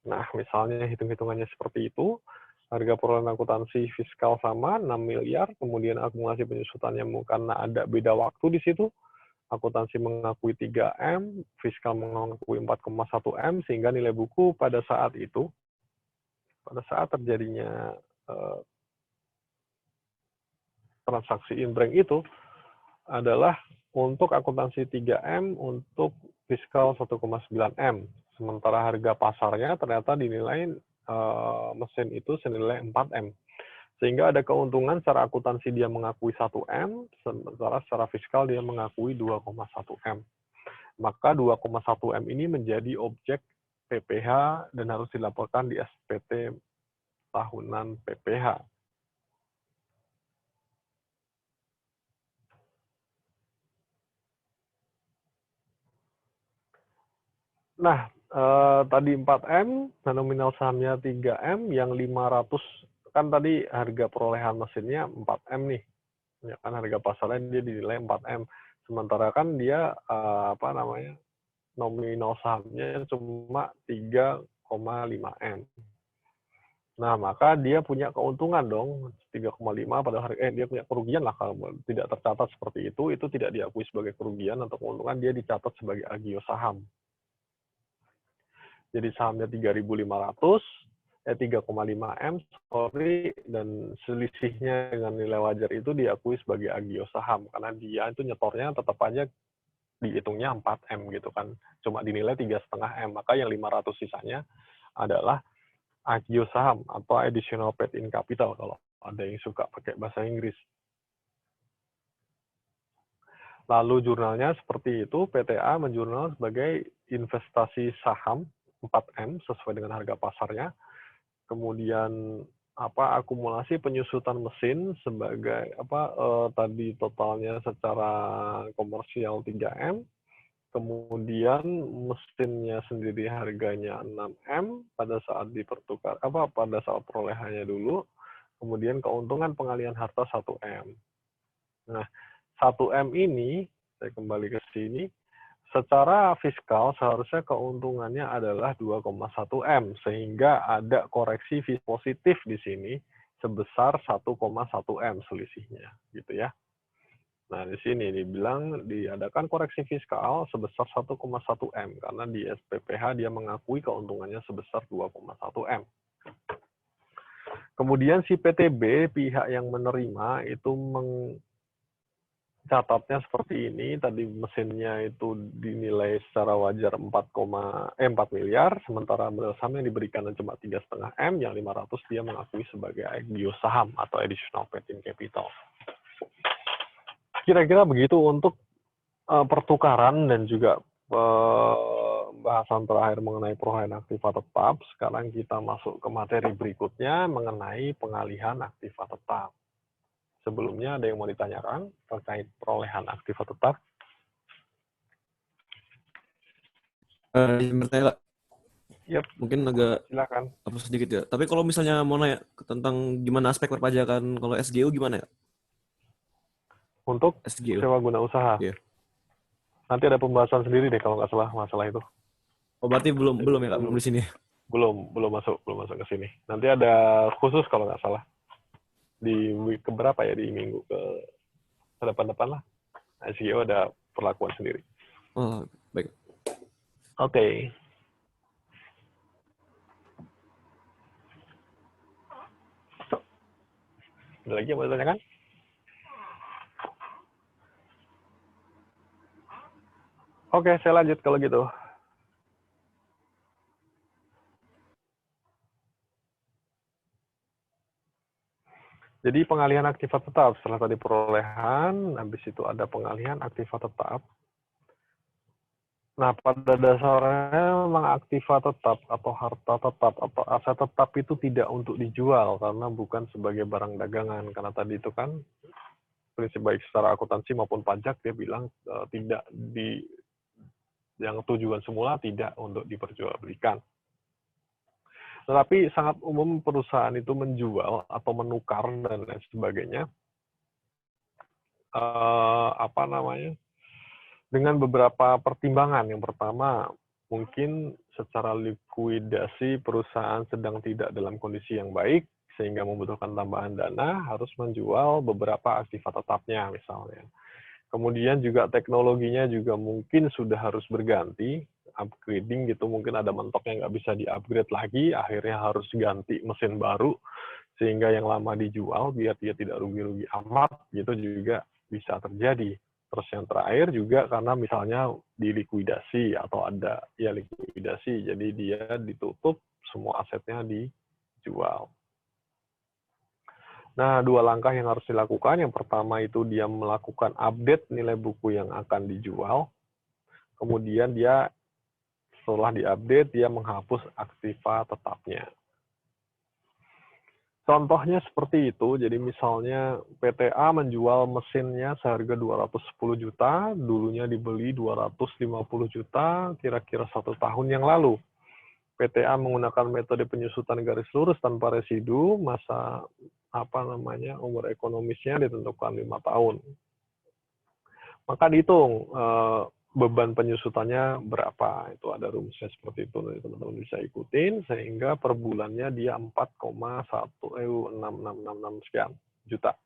Nah, misalnya hitung-hitungannya seperti itu, harga perolehan akuntansi fiskal sama 6 miliar, kemudian akumulasi penyusutannya karena ada beda waktu di situ, akuntansi mengakui 3M, fiskal mengakui 4,1 M, sehingga nilai buku pada saat itu, pada saat terjadinya transaksi inbrank itu, adalah untuk akuntansi 3M, untuk fiskal 1,9 M. Sementara harga pasarnya ternyata dinilai mesin itu senilai 4 M. Sehingga ada keuntungan secara akuntansi dia mengakui 1 M, sementara secara fiskal dia mengakui 2,1 M. Maka 2,1 M ini menjadi objek PPh dan harus dilaporkan di SPT tahunan PPh. Nah, tadi 4M, nominal sahamnya 3M, yang 500, kan tadi harga perolehan mesinnya 4M nih. Ya kan harga pasarnya dia dinilai 4M. Sementara kan dia nominal sahamnya cuma 3,5 M. Nah, maka dia punya keuntungan dong 3,5 pada harga dia punya kerugian lah kalau tidak tercatat seperti itu tidak diakui sebagai kerugian atau keuntungan, dia dicatat sebagai agio saham. Jadi sahamnya 3.500, 3,5 M, dan selisihnya dengan nilai wajar itu diakui sebagai agio saham, karena dia itu nyetornya tetap aja dihitungnya 4 M gitu kan, cuma dinilai 3,5 M, maka yang 500 sisanya adalah agio saham atau additional paid in capital kalau ada yang suka pakai bahasa Inggris. Lalu jurnalnya seperti itu, PTA menjurnal sebagai investasi saham 4M sesuai dengan harga pasarnya. Kemudian akumulasi penyusutan mesin sebagai tadi totalnya secara komersial 3M. Kemudian mesinnya sendiri harganya 6M pada saat dipertukar pada saat perolehannya dulu. Kemudian keuntungan pengalihan harta 1M. Nah, 1M ini saya kembali ke sini. Secara fiskal seharusnya keuntungannya adalah 2,1 M, sehingga ada koreksi positif di sini sebesar 1,1 M selisihnya, gitu ya. Nah, di sini dibilang diadakan koreksi fiskal sebesar 1,1 M karena di SPPH dia mengakui keuntungannya sebesar 2,1 M. Kemudian si PTB, pihak yang menerima itu mencatatnya seperti ini, tadi mesinnya itu dinilai secara wajar 4 miliar, sementara modal saham yang diberikan cuma 3,5 M, yang 500 dia mengakui sebagai IPO saham atau additional paid in capital. Kira-kira begitu untuk pertukaran dan juga pembahasan terakhir mengenai perolehan aktiva tetap. Sekarang kita masuk ke materi berikutnya mengenai pengalihan aktiva tetap. Sebelumnya ada yang mau ditanyakan terkait perolehan aktiva tetap? Bertanya, Yep. mungkin agak Silakan. apa sedikit ya. Tapi kalau misalnya mau nanya tentang gimana aspek perpajakan kalau SGU gimana ya? Untuk SGU. sewa guna usaha. Iya. Nanti ada pembahasan sendiri deh kalau nggak salah masalah itu. Oh, berarti belum ya Kak, belum di sini. Belum masuk ke sini. Nanti ada khusus kalau nggak salah. Di week keberapa ya, di minggu ke depan lah. SGO ada perlakuan sendiri. Oh, baik. Oke. Ada lagi yang mau ditanyakan? Oke, saya lanjut kalau gitu. Jadi pengalihan aktiva tetap, setelah tadi perolehan, habis itu ada pengalihan aktiva tetap. Nah, pada dasarnya memang aktiva tetap atau harta tetap atau aset tetap itu tidak untuk dijual karena bukan sebagai barang dagangan. Karena tadi itu kan prinsip baik secara akuntansi maupun pajak dia bilang tidak yang tujuan semula tidak untuk diperjualbelikan. Tetapi sangat umum perusahaan itu menjual atau menukar dan lain sebagainya. Dengan beberapa pertimbangan. Yang pertama, mungkin secara likuidasi perusahaan sedang tidak dalam kondisi yang baik, sehingga membutuhkan tambahan dana, harus menjual beberapa aktiva tetapnya misalnya. Kemudian juga teknologinya juga mungkin sudah harus berganti, upgrading gitu, mungkin ada mentok yang nggak bisa di-upgrade lagi, akhirnya harus ganti mesin baru, sehingga yang lama dijual biar dia tidak rugi-rugi amat, gitu juga bisa terjadi. Terus yang terakhir juga karena misalnya dilikuidasi atau ada ya likuidasi, jadi dia ditutup, semua asetnya dijual. Nah, dua langkah yang harus dilakukan. Yang pertama itu dia melakukan update nilai buku yang akan dijual. Kemudian dia setelah diupdate, dia menghapus aktiva tetapnya. Contohnya seperti itu, jadi misalnya PTA menjual mesinnya seharga 210 juta, dulunya dibeli 250 juta, kira-kira 1 tahun yang lalu. PTA menggunakan metode penyusutan garis lurus tanpa residu, masa umur ekonomisnya ditentukan 5 tahun. Maka dihitung beban penyusutannya berapa, itu ada rumusnya seperti itu, nanti teman-teman bisa ikutin, sehingga per bulannya dia 4,6666 sekian juta.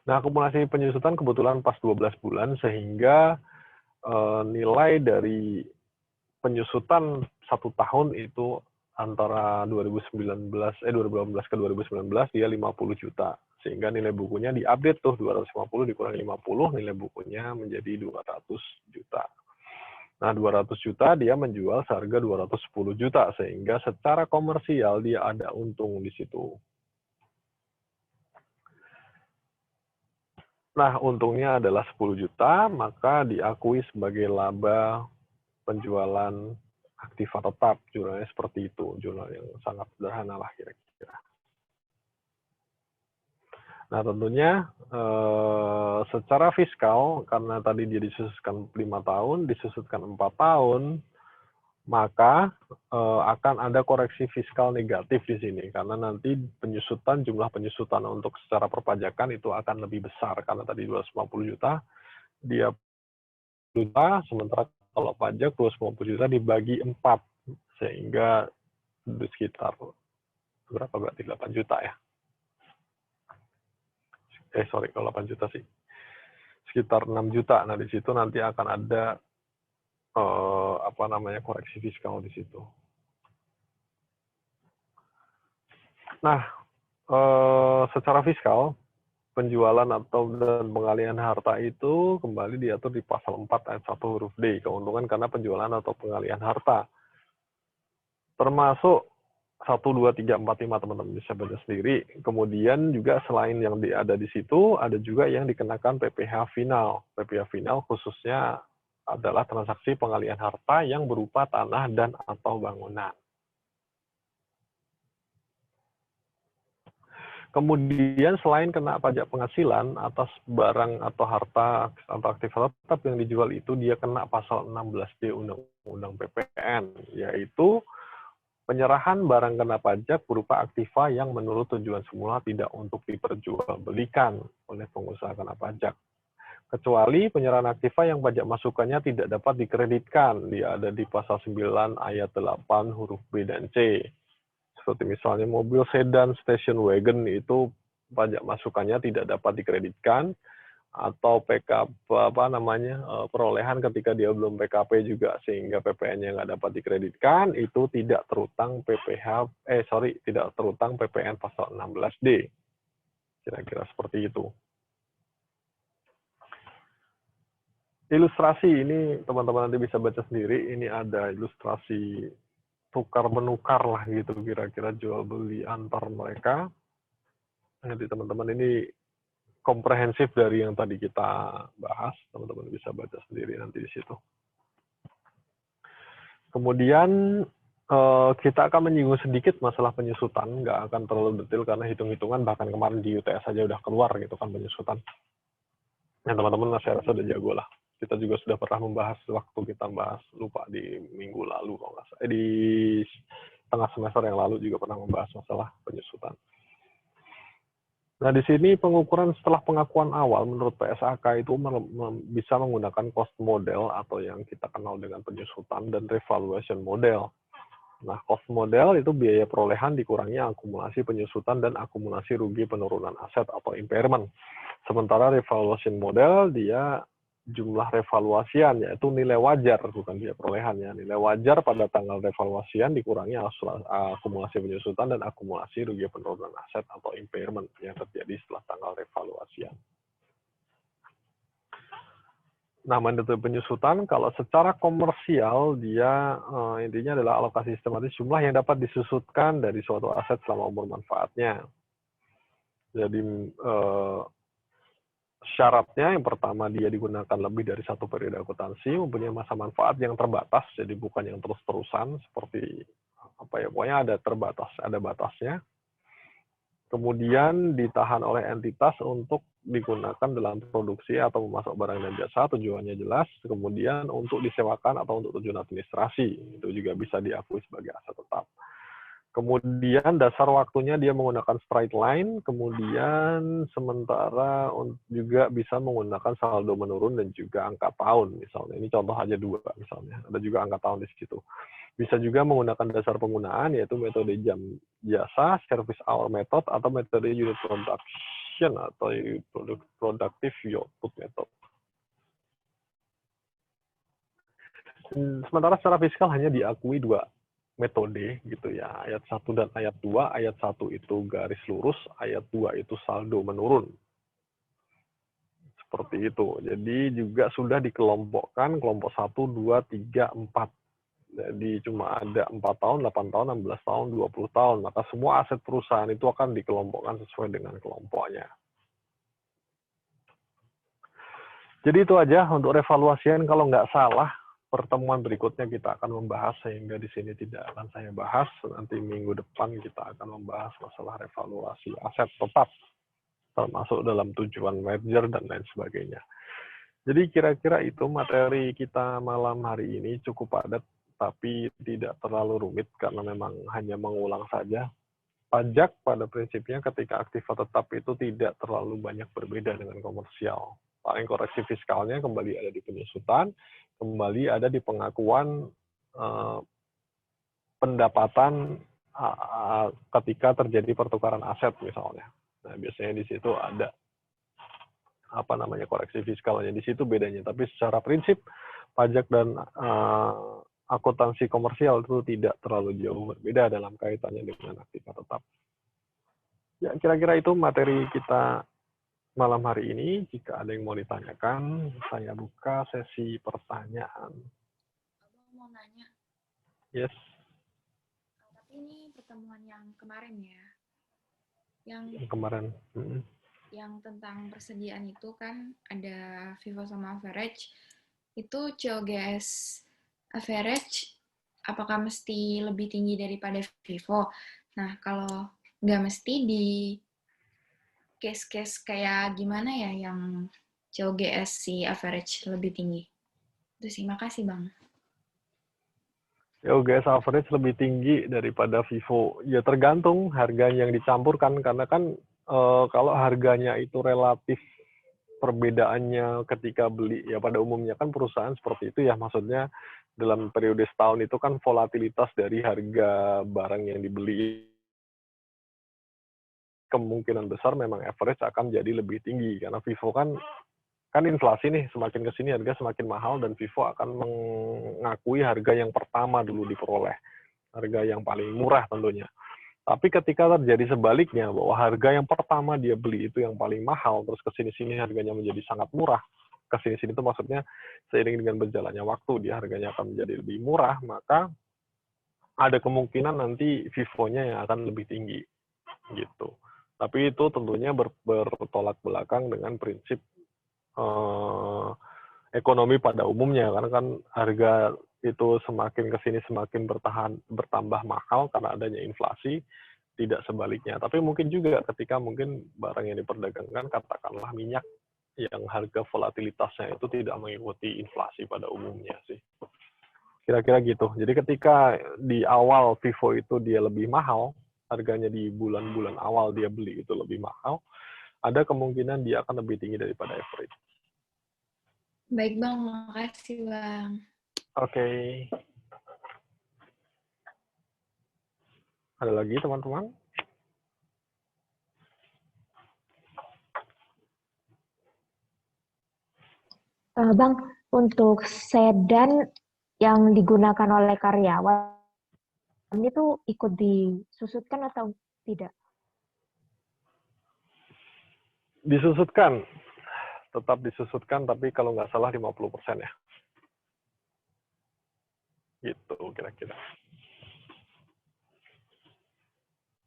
Nah, akumulasi penyusutan kebetulan pas 12 bulan, sehingga nilai dari penyusutan 1 tahun itu antara 2018 ke 2019 dia 50 juta. Sehingga nilai bukunya diupdate tuh 250 dikurangi 50, nilai bukunya menjadi 200 juta. Nah, 200 juta dia menjual seharga 210 juta, sehingga secara komersial dia ada untung di situ. Nah, untungnya adalah 10 juta, maka diakui sebagai laba penjualan aktiva tetap. Jurnalnya seperti itu, jurnal yang sangat sederhana lah kira-kira. Nah, tentunya secara fiskal, karena tadi dia disusutkan 5 tahun, disusutkan 4 tahun, maka akan ada koreksi fiskal negatif di sini. Karena nanti jumlah penyusutan untuk secara perpajakan itu akan lebih besar. Karena tadi 250 juta, dia juta, sementara kalau pajak 250 juta dibagi 4, sehingga sekitar berapa berarti 8 juta ya. kalau 8 juta sih sekitar 6 juta. Nah, di situ nanti akan ada koreksi fiskal di situ. Nah, secara fiskal, penjualan atau dan pengalihan harta itu kembali diatur di pasal 4 ayat 1 huruf D, keuntungan karena penjualan atau pengalihan harta. Termasuk 1, 2, 3, 4, 5 teman-teman bisa baca sendiri. Kemudian juga selain yang ada di situ, ada juga yang dikenakan PPh final. PPh final khususnya adalah transaksi pengalihan harta yang berupa tanah dan atau bangunan. Kemudian selain kena pajak penghasilan atas barang atau harta atau aktivitas tetap yang dijual itu, dia kena pasal 16D Undang-Undang PPN, yaitu penyerahan barang kena pajak berupa aktiva yang menurut tujuan semula tidak untuk diperjualbelikan oleh pengusaha kena pajak. Kecuali penyerahan aktiva yang pajak masukannya tidak dapat dikreditkan. Dia ada di pasal 9 ayat 8 huruf B dan C. Seperti misalnya mobil sedan station wagon itu pajak masukannya tidak dapat dikreditkan, atau perolehan ketika dia belum PKP juga sehingga PPN-nya nggak dapat dikreditkan, itu tidak terutang tidak terutang PPN pasal 16D. Kira-kira seperti itu. Ilustrasi ini teman-teman nanti bisa baca sendiri. Ini ada ilustrasi tukar menukar lah gitu, kira-kira jual beli antar mereka. Nanti teman-teman ini komprehensif dari yang tadi kita bahas, teman-teman bisa baca sendiri nanti di situ. Kemudian kita akan menyinggung sedikit masalah penyusutan, nggak akan terlalu detail karena hitung-hitungan bahkan kemarin di UTS saja udah keluar gitu kan penyusutan. Ya teman-teman saya rasa udah jago lah. Kita juga sudah pernah membahas waktu kita bahas, lupa di minggu lalu kalau nggak salah, di tengah semester yang lalu juga pernah membahas masalah penyusutan. Nah, di sini pengukuran setelah pengakuan awal menurut PSAK itu bisa menggunakan cost model atau yang kita kenal dengan penyusutan dan revaluation model. Nah, cost model itu biaya perolehan dikurangi akumulasi penyusutan dan akumulasi rugi penurunan aset atau impairment. Sementara revaluation model dia jumlah revaluasian, yaitu nilai wajar, bukan biaya perolehannya. Nilai wajar pada tanggal revaluasian dikurangi akumulasi penyusutan dan akumulasi rugi penurunan aset atau impairment yang terjadi setelah tanggal revaluasian. Nah, metode penyusutan kalau secara komersial dia intinya adalah alokasi sistematis jumlah yang dapat disusutkan dari suatu aset selama umur manfaatnya. Jadi syaratnya yang pertama dia digunakan lebih dari satu periode akuntansi, mempunyai masa manfaat yang terbatas, jadi bukan yang terus-terusan seperti pokoknya ada batasnya. Kemudian ditahan oleh entitas untuk digunakan dalam produksi atau memasok barang dan jasa, tujuannya jelas. Kemudian untuk disewakan atau untuk tujuan administrasi, itu juga bisa diakui sebagai aset tetap. Kemudian dasar waktunya dia menggunakan straight line, kemudian sementara juga bisa menggunakan saldo menurun dan juga angka tahun misalnya. Ini contoh aja 2 misalnya, ada juga angka tahun di situ. Bisa juga menggunakan dasar penggunaan yaitu metode jam jasa, service hour method, atau metode unit production atau productive output method. Sementara secara fiskal hanya diakui 2 metode gitu ya, ayat 1 dan ayat 2. Ayat 1 itu garis lurus, ayat 2 itu saldo menurun. Seperti itu. Jadi juga sudah dikelompokkan kelompok 1, 2, 3, 4. Jadi cuma ada 4 tahun, 8 tahun, 16 tahun, 20 tahun. Maka semua aset perusahaan itu akan dikelompokkan sesuai dengan kelompoknya. Jadi itu aja untuk revaluasian. Kalau nggak salah, pertemuan berikutnya kita akan membahas, sehingga di sini tidak akan saya bahas. Nanti minggu depan kita akan membahas masalah revaluasi aset tetap, termasuk dalam tujuan merger dan lain sebagainya. Jadi kira-kira itu materi kita malam hari ini, cukup padat, tapi tidak terlalu rumit karena memang hanya mengulang saja. Pajak pada prinsipnya ketika aktiva tetap itu tidak terlalu banyak berbeda dengan komersial. Paling koreksi fiskalnya kembali ada di penyusutan, kembali ada di pengakuan pendapatan ketika terjadi pertukaran aset misalnya. Nah, biasanya di situ ada koreksi fiskalnya. Di situ bedanya. Tapi secara prinsip pajak dan akuntansi komersial itu tidak terlalu jauh berbeda dalam kaitannya dengan aktiva tetap. Ya, kira-kira itu materi kita malam hari ini. Jika ada yang mau ditanyakan, saya buka sesi pertanyaan. Abang mau nanya, Yes. tapi ini pertemuan yang kemarin ya, yang Kemarin. yang tentang persediaan itu kan ada FIFO sama average. Itu COGS average apakah mesti lebih tinggi daripada FIFO? Nah, kalau nggak mesti di case-case kayak gimana ya yang COGS si average lebih tinggi? Itu sih, makasih Bang. COGS average lebih tinggi daripada FIFO. Ya tergantung harga yang dicampurkan, karena kan kalau harganya itu relatif perbedaannya ketika beli, ya pada umumnya kan perusahaan seperti itu ya, maksudnya dalam periode setahun itu kan volatilitas dari harga barang yang dibeli kemungkinan besar memang average akan jadi lebih tinggi, karena FIFO kan inflasi nih, semakin kesini harga semakin mahal dan FIFO akan mengakui harga yang pertama dulu diperoleh, harga yang paling murah tentunya. Tapi ketika terjadi sebaliknya, bahwa harga yang pertama dia beli itu yang paling mahal, terus kesini-sini harganya menjadi sangat murah, kesini-sini itu maksudnya seiring dengan berjalannya waktu dia harganya akan menjadi lebih murah, maka ada kemungkinan nanti FIFO-nya yang akan lebih tinggi gitu. Tapi itu tentunya bertolak belakang dengan prinsip ekonomi pada umumnya, karena kan harga itu semakin kesini semakin bertambah mahal karena adanya inflasi, tidak sebaliknya. Tapi mungkin juga ketika mungkin barang yang diperdagangkan, katakanlah minyak, yang harga volatilitasnya itu tidak mengikuti inflasi pada umumnya sih. Kira-kira gitu. Jadi ketika di awal FIFO itu dia lebih mahal, harganya di bulan-bulan awal dia beli itu lebih mahal, ada kemungkinan dia akan lebih tinggi daripada average. Baik Bang, makasih Bang. Oke. Ada lagi teman-teman? Bang, untuk sedan yang digunakan oleh karyawan itu ikut disusutkan atau tidak? Disusutkan. Tetap disusutkan, tapi kalau nggak salah 50% ya. Gitu kira-kira.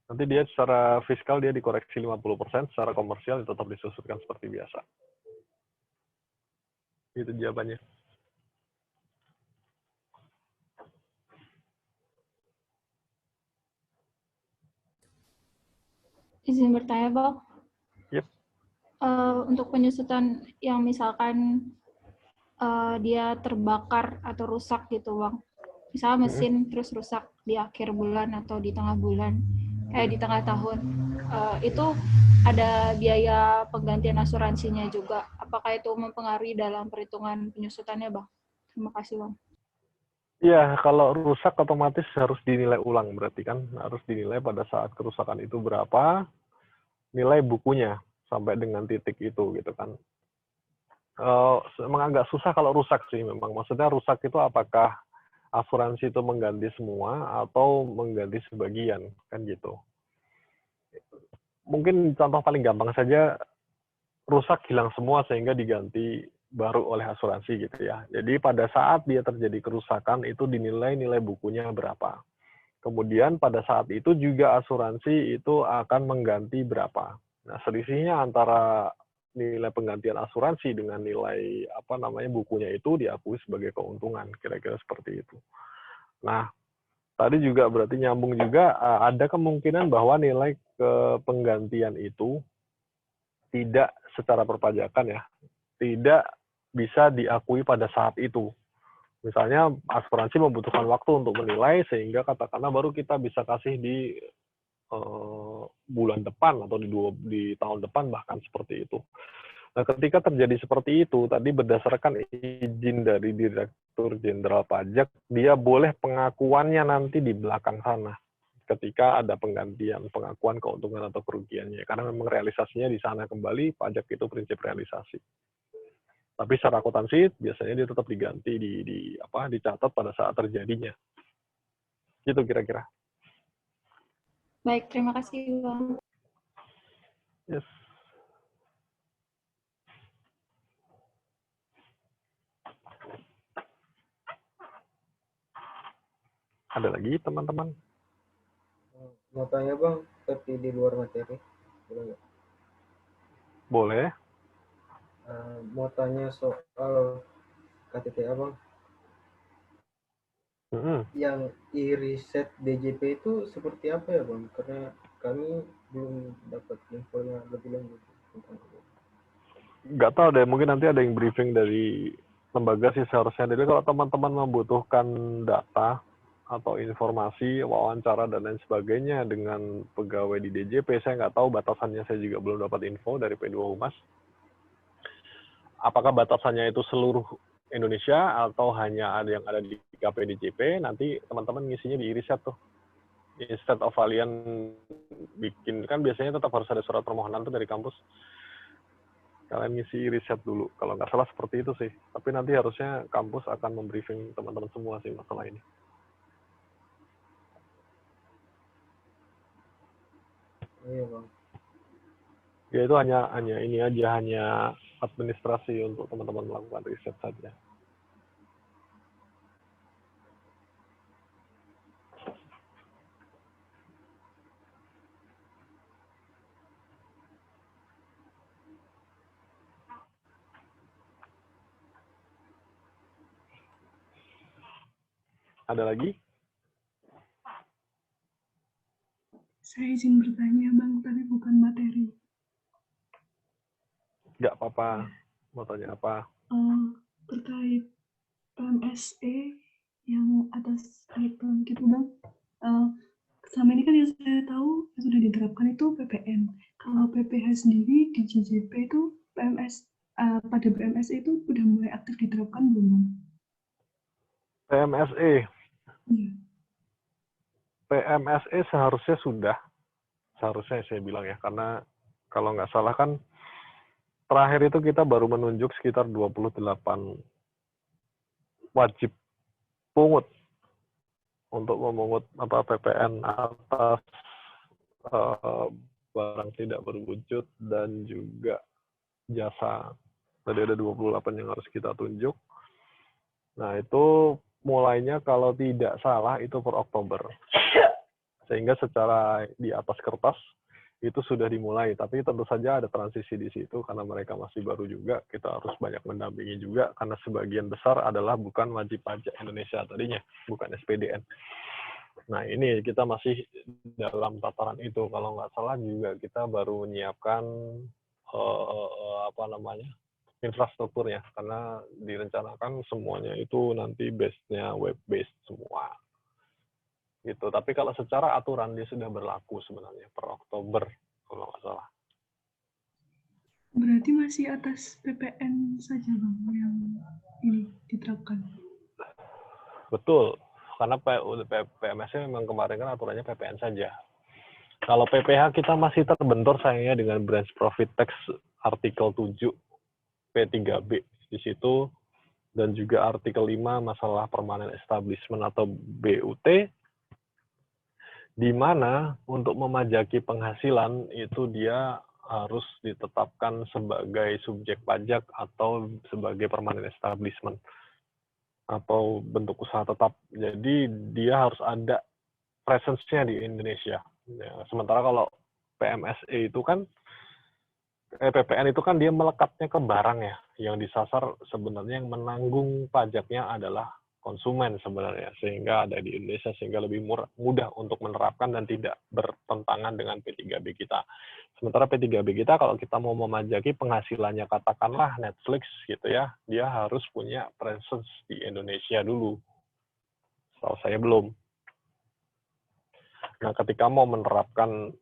Nanti dia secara fiskal dia dikoreksi 50%, secara komersial tetap disusutkan seperti biasa. Itu jawabannya. Izin bertanya, Bang. Yep. Untuk penyusutan yang misalkan dia terbakar atau rusak gitu, Bang. Misalnya mesin terus rusak di akhir bulan atau di tengah bulan, di tengah tahun. Itu ada biaya penggantian asuransinya juga. Apakah itu mempengaruhi dalam perhitungan penyusutannya, Bang? Terima kasih, Bang. Ya, kalau rusak otomatis harus dinilai ulang, berarti kan harus dinilai pada saat kerusakan itu berapa, nilai bukunya sampai dengan titik itu gitu kan. Memang agak susah kalau rusak sih memang. Maksudnya rusak itu apakah asuransi itu mengganti semua atau mengganti sebagian, kan gitu. Mungkin contoh paling gampang saja, rusak hilang semua sehingga diganti baru oleh asuransi gitu ya. Jadi pada saat dia terjadi kerusakan itu dinilai nilai bukunya berapa. Kemudian pada saat itu juga asuransi itu akan mengganti berapa. Nah, selisihnya antara nilai penggantian asuransi dengan nilai bukunya itu diakui sebagai keuntungan, kira-kira seperti itu. Nah, tadi juga berarti nyambung juga, ada kemungkinan bahwa nilai penggantian itu tidak secara perpajakan ya, tidak bisa diakui pada saat itu. Misalnya asuransi membutuhkan waktu untuk menilai sehingga katakanlah baru kita bisa kasih di bulan depan atau di tahun depan bahkan seperti itu. Nah, ketika terjadi seperti itu, tadi berdasarkan izin dari Direktur Jenderal Pajak, dia boleh pengakuannya nanti di belakang sana. ketika ada penggantian pengakuan keuntungan atau kerugiannya. Karena memang realisasinya di sana kembali, pajak itu prinsip realisasi. Tapi secara akuntansi biasanya dia tetap diganti, dicatat pada saat terjadinya. Gitu kira-kira. Baik, terima kasih Bang. Yes. Ada lagi teman-teman? Mau tanya Bang, tapi di luar materi. Boleh nggak? Boleh. Mau tanya soal KTTA Bang. Yang e-riset DJP itu seperti apa ya Bang? Karena kami belum dapat infonya lebih lanjut tentang itu. Nggak tahu deh, mungkin nanti ada yang briefing dari lembaga sih seharusnya. Jadi kalau teman-teman membutuhkan data atau informasi, wawancara, dan lain sebagainya dengan pegawai di DJP, saya nggak tahu batasannya, saya juga belum dapat info dari P2 Humas. Apakah batasannya itu seluruh Indonesia atau hanya ada yang ada di KP DJP, nanti teman-teman ngisinya di e-riset tuh. Instead of kalian bikin, kan biasanya tetap harus ada surat permohonan tuh dari kampus. Kalian ngisi e-riset dulu, kalau nggak salah seperti itu sih. Tapi nanti harusnya kampus akan membriefing teman-teman semua sih masalah ini. Iya Bang. Ya itu hanya ini aja, hanya administrasi untuk teman-teman melakukan riset saja. Ada lagi? Saya izin bertanya, Bang, tapi bukan materi. Nggak apa-apa. Mau tanya apa? Terkait PMSE yang atas elektronik itu, Bang. Selama ini kan yang saya tahu yang sudah diterapkan itu PPN. Kalau PPH sendiri di JJP itu pada PMSE itu sudah mulai aktif diterapkan belum, Bang? PMSE. Iya. PMSE seharusnya saya bilang ya, karena kalau nggak salah kan terakhir itu kita baru menunjuk sekitar 28 wajib pungut untuk memungut PPN atas barang tidak berwujud dan juga jasa. Tadi ada 28 yang harus kita tunjuk. Nah, itu mulainya kalau tidak salah itu per Oktober. Sehingga secara di atas kertas itu sudah dimulai, tapi tentu saja ada transisi di situ karena mereka masih baru juga, kita harus banyak mendampingi juga karena sebagian besar adalah bukan wajib pajak Indonesia tadinya, bukan SPDN. Nah ini kita masih dalam tataran itu, kalau nggak salah juga kita baru menyiapkan infrastrukturnya, karena direncanakan semuanya itu nanti base-nya web-based semua. Gitu. Tapi kalau secara aturan dia sudah berlaku sebenarnya per Oktober kalau nggak salah. Berarti masih atas PPN saja Bang yang ini diterapkan. Betul, karena PMS memang kemarin kan aturannya PPN saja. Kalau PPH kita masih terbentur sayangnya dengan branch profit tax artikel 7 P3B di situ, dan juga artikel 5 masalah permanent establishment atau BUT, di mana untuk memajaki penghasilan itu dia harus ditetapkan sebagai subjek pajak atau sebagai permanent establishment atau bentuk usaha tetap. Jadi dia harus ada presence-nya di Indonesia. Ya, sementara kalau PMSE itu kan PPN itu kan dia melekatnya ke barang ya, yang disasar sebenarnya yang menanggung pajaknya adalah konsumen sebenarnya, sehingga ada di Indonesia, sehingga lebih mudah untuk menerapkan dan tidak bertentangan dengan P3B kita. Sementara P3B kita kalau kita mau memajaki penghasilannya katakanlah Netflix gitu ya, dia harus punya presence di Indonesia dulu. Setahu saya belum. Nah, ketika mau menerapkan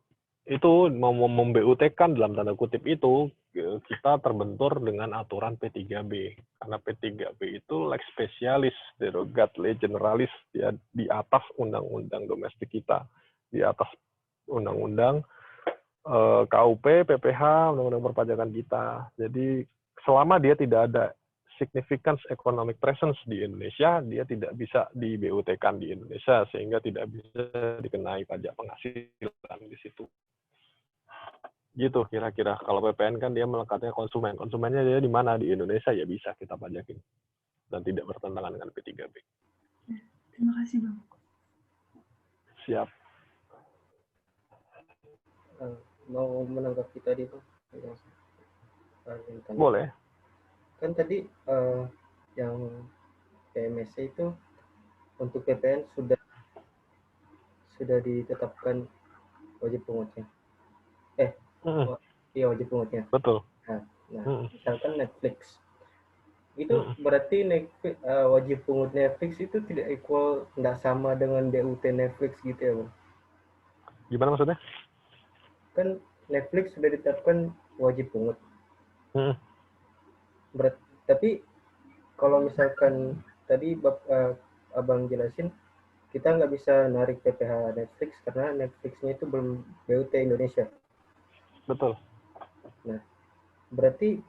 itu, mau mem-BUT-kan dalam tanda kutip itu, kita terbentur dengan aturan P3B. Karena P3B itu lex specialis, derogat, le generalis, ya, di atas undang-undang domestik kita. di atas undang-undang, KUP, PPH, undang-undang perpajakan kita. Jadi selama dia tidak ada significant economic presence di Indonesia, dia tidak bisa di BUT-kan di Indonesia, sehingga tidak bisa dikenai pajak penghasilan di situ. Gitu kira-kira. Kalau PPN kan dia melekatnya konsumen. Konsumennya dia di mana? Di Indonesia, ya bisa kita pajakin. Dan tidak bertentangan dengan P3B. Terima kasih, Bang. Siap. Mau menanggapi tadi tuh Boleh. kan tadi yang PMSC itu untuk PPN sudah ditetapkan wajib pengutnya. Iya, wajib pengutnya. Betul. Nah, misalkan Netflix itu berarti wajib pungut Netflix itu tidak sama dengan DUT Netflix gitu ya, Bang? Gimana maksudnya? Kan Netflix sudah ditetapkan wajib pungut. Tapi kalau misalkan tadi Abang jelasin, kita nggak bisa narik PPh Netflix karena Netflix-nya itu belum BUT Indonesia. Betul. Nah, berarti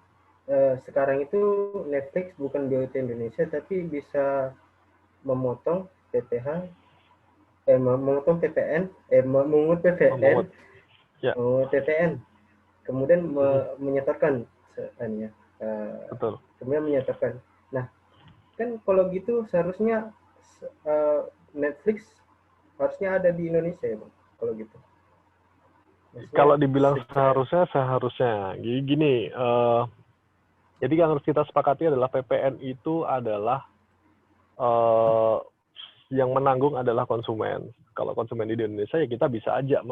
sekarang itu Netflix bukan BUT Indonesia, tapi bisa memotong PPh, memotong PPN, memungut PPN, memungut PPN, kemudian menyetorkan, betul. Kemudian menyatakan. Nah, kan kalau gitu seharusnya Netflix harusnya ada di Indonesia ya, Bang, kalau gitu. Maksudnya, kalau dibilang seharusnya gini, jadi yang harus kita sepakati adalah PPN itu adalah yang menanggung adalah konsumen. Kalau konsumen di Indonesia ya kita bisa aja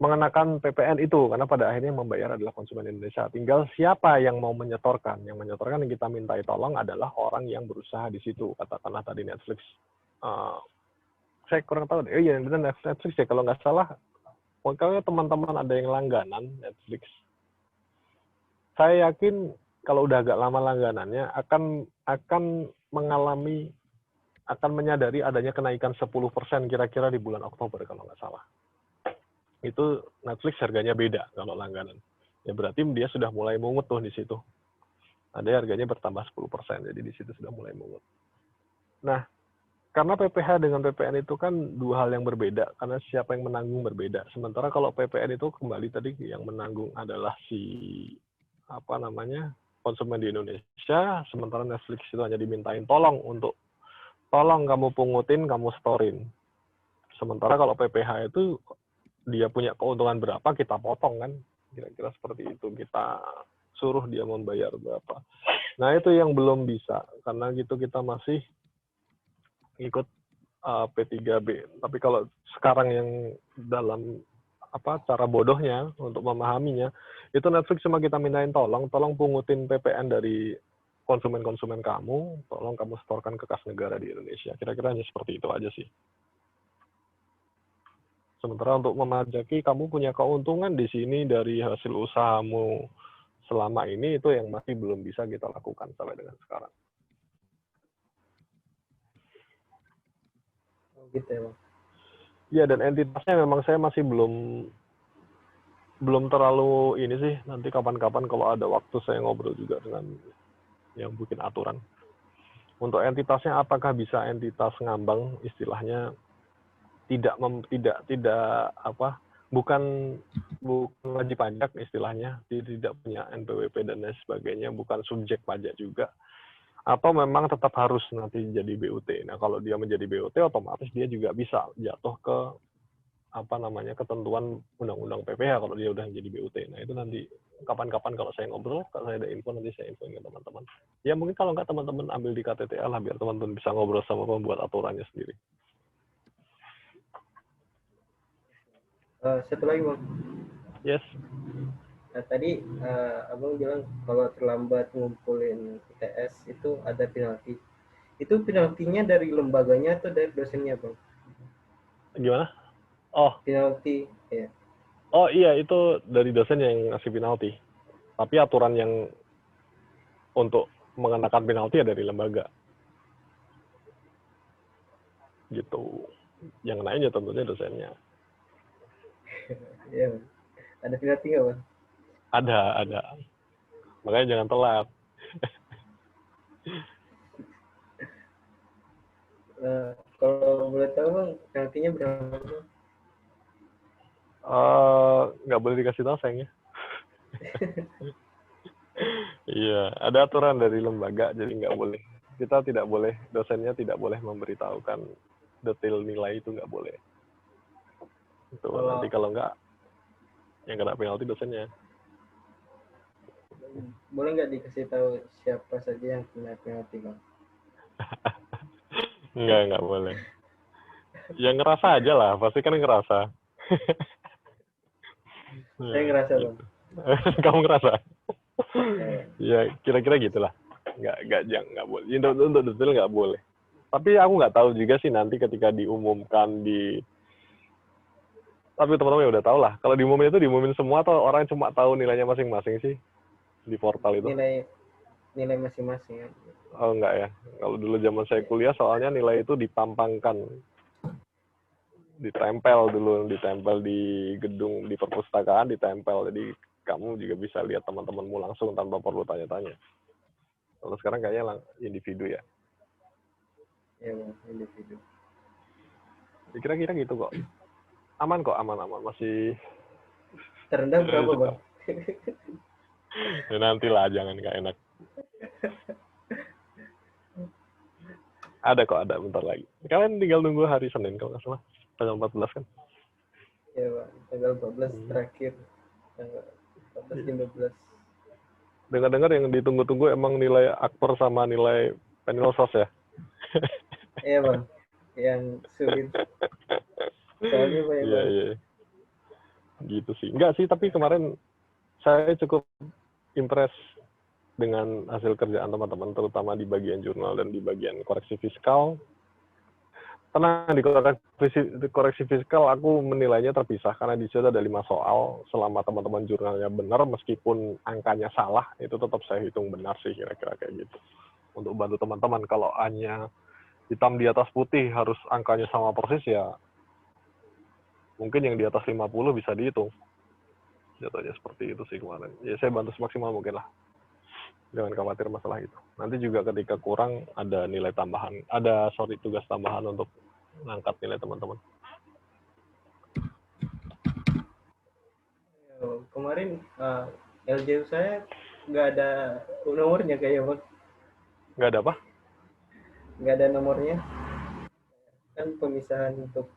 mengenakan PPN itu, karena pada akhirnya yang membayar adalah konsumen Indonesia. Tinggal siapa yang mau menyetorkan. Yang menyetorkan yang kita mintai tolong adalah orang yang berusaha di situ. Katakanlah tadi Netflix. Saya kurang tahu deh. Iya, benar Netflix ya. Kalau nggak salah, pokoknya teman-teman ada yang langganan Netflix. Saya yakin kalau udah agak lama langganannya akan menyadari adanya kenaikan 10% kira-kira di bulan Oktober kalau nggak salah. Itu Netflix harganya beda kalau langganan. Ya berarti dia sudah mulai mungut tuh di situ. Ada harganya bertambah 10%, jadi di situ sudah mulai mungut. Nah, karena PPh dengan PPN itu kan dua hal yang berbeda, karena siapa yang menanggung berbeda. Sementara kalau PPN itu kembali tadi yang menanggung adalah konsumen di Indonesia, sementara Netflix itu hanya dimintain tolong kamu pungutin, kamu storin. Sementara kalau PPh itu dia punya keuntungan berapa, kita potong kan. Kira-kira seperti itu. Kita suruh dia membayar berapa. Nah, itu yang belum bisa. Karena gitu kita masih ikut P3B. Tapi kalau sekarang yang dalam cara bodohnya untuk memahaminya, itu Netflix cuma kita mintain tolong pungutin PPN dari konsumen-konsumen kamu, tolong kamu setorkan ke kas negara di Indonesia. Kira-kira hanya seperti itu aja sih. Sementara untuk memajaki, kamu punya keuntungan di sini dari hasil usahamu selama ini, itu yang masih belum bisa kita lakukan sampai dengan sekarang. Gitu ya, Bang. Ya, dan entitasnya memang saya masih belum terlalu ini sih. Nanti kapan-kapan kalau ada waktu saya ngobrol juga dengan yang bikin aturan. Untuk entitasnya, apakah bisa entitas ngambang istilahnya? Bukan wajib pajak istilahnya, tidak punya NPWP dan lain sebagainya, bukan subjek pajak juga, atau memang tetap harus nanti jadi BUT. Nah, kalau dia menjadi BUT, otomatis dia juga bisa jatuh ke ketentuan undang-undang PPh kalau dia udah jadi BUT. Nah, itu nanti kapan-kapan kalau saya ngobrol, kalau saya ada info nanti saya infoin ke teman-teman. Ya mungkin kalau nggak teman-teman ambil di KTTA lah, biar teman-teman bisa ngobrol sama pembuat aturannya sendiri. Satu lagi, Bang. Yes. Nah, tadi Abang bilang kalau terlambat ngumpulin ITS itu ada penalti. Itu penaltinya dari lembaganya atau dari dosennya, Bang? Gimana? Oh. Penalti, ya. Oh iya, itu dari dosen yang ngasih penalti. Tapi aturan yang untuk mengenakan penalti ya dari lembaga. gitu. Yang nanya tentunya dosennya. Iya, Bang. Ada penalti nggak, Bang? Ada. Makanya jangan telat. Kalau boleh tahu, Bang, penaltinya berapa, Bang? Nggak boleh dikasih tahu sayangnya. Iya, ada aturan dari lembaga, jadi nggak boleh. Kita tidak boleh, dosennya tidak boleh memberitahukan detail nilai itu, nggak boleh. Itu nanti kalau nggak, yang kena penalti dosennya. Boleh nggak dikasih tahu siapa saja yang kena penalti, Bang? Nggak boleh. Yang ngerasa aja lah, pasti kan ngerasa. Saya ngerasa, Bang. Kamu ngerasa? Ya, kira-kira gitulah. Nggak boleh. Untuk detail nggak boleh. Tapi aku nggak tahu juga sih nanti ketika diumumkan tapi teman-teman ya udah tahu lah. Kalau diumumin itu diumumin semua atau orang cuma tahu nilainya masing-masing sih di portal itu? Nilai masing-masing. Oh enggak ya. Kalau dulu zaman saya kuliah soalnya nilai itu dipampangkan. Ditempel di gedung di perpustakaan, ditempel. Jadi kamu juga bisa lihat teman-temanmu langsung tanpa perlu tanya-tanya. Kalau sekarang kayaknya individu ya. Iya, Bang, individu. Kira-kira gitu kok. Aman kok, aman. Masih Terendah berapa, Bang? Ya nantilah, jangan nggak enak. Ada bentar lagi. Kalian tinggal nunggu hari Senin kalau nggak salah. Tanggal 14 kan? Iya, Bang. Tanggal 14 terakhir. Tanggal 14 jam 12. Dengar-dengar yang ditunggu-tunggu emang nilai akper sama nilai penilsos ya? Iya, Bang. Yang sulit. Soalnya banyak banget. Iya. Gitu sih. Enggak sih, tapi kemarin saya cukup impress dengan hasil kerjaan teman-teman, terutama di bagian jurnal dan di bagian koreksi fiskal. Tenang, di koreksi fiskal aku menilainya terpisah, karena di situ ada 5 soal. Selama teman-teman jurnalnya benar, meskipun angkanya salah, itu tetap saya hitung benar sih, kira-kira kayak gitu. Untuk bantu teman-teman, kalau hanya hitam di atas putih harus angkanya sama persis, ya mungkin yang di atas 50 bisa dihitung. Jatuhnya seperti itu sih kemarin. Ya saya bantu semaksimal mungkin lah. Jangan khawatir masalah itu. Nanti juga ketika kurang ada nilai tambahan, tugas tambahan untuk mengangkat nilai teman-teman. Kemarin LJU saya nggak ada nomornya kayaknya, Bang. Nggak ada apa? Nggak ada nomornya. Kan pemisahan untuk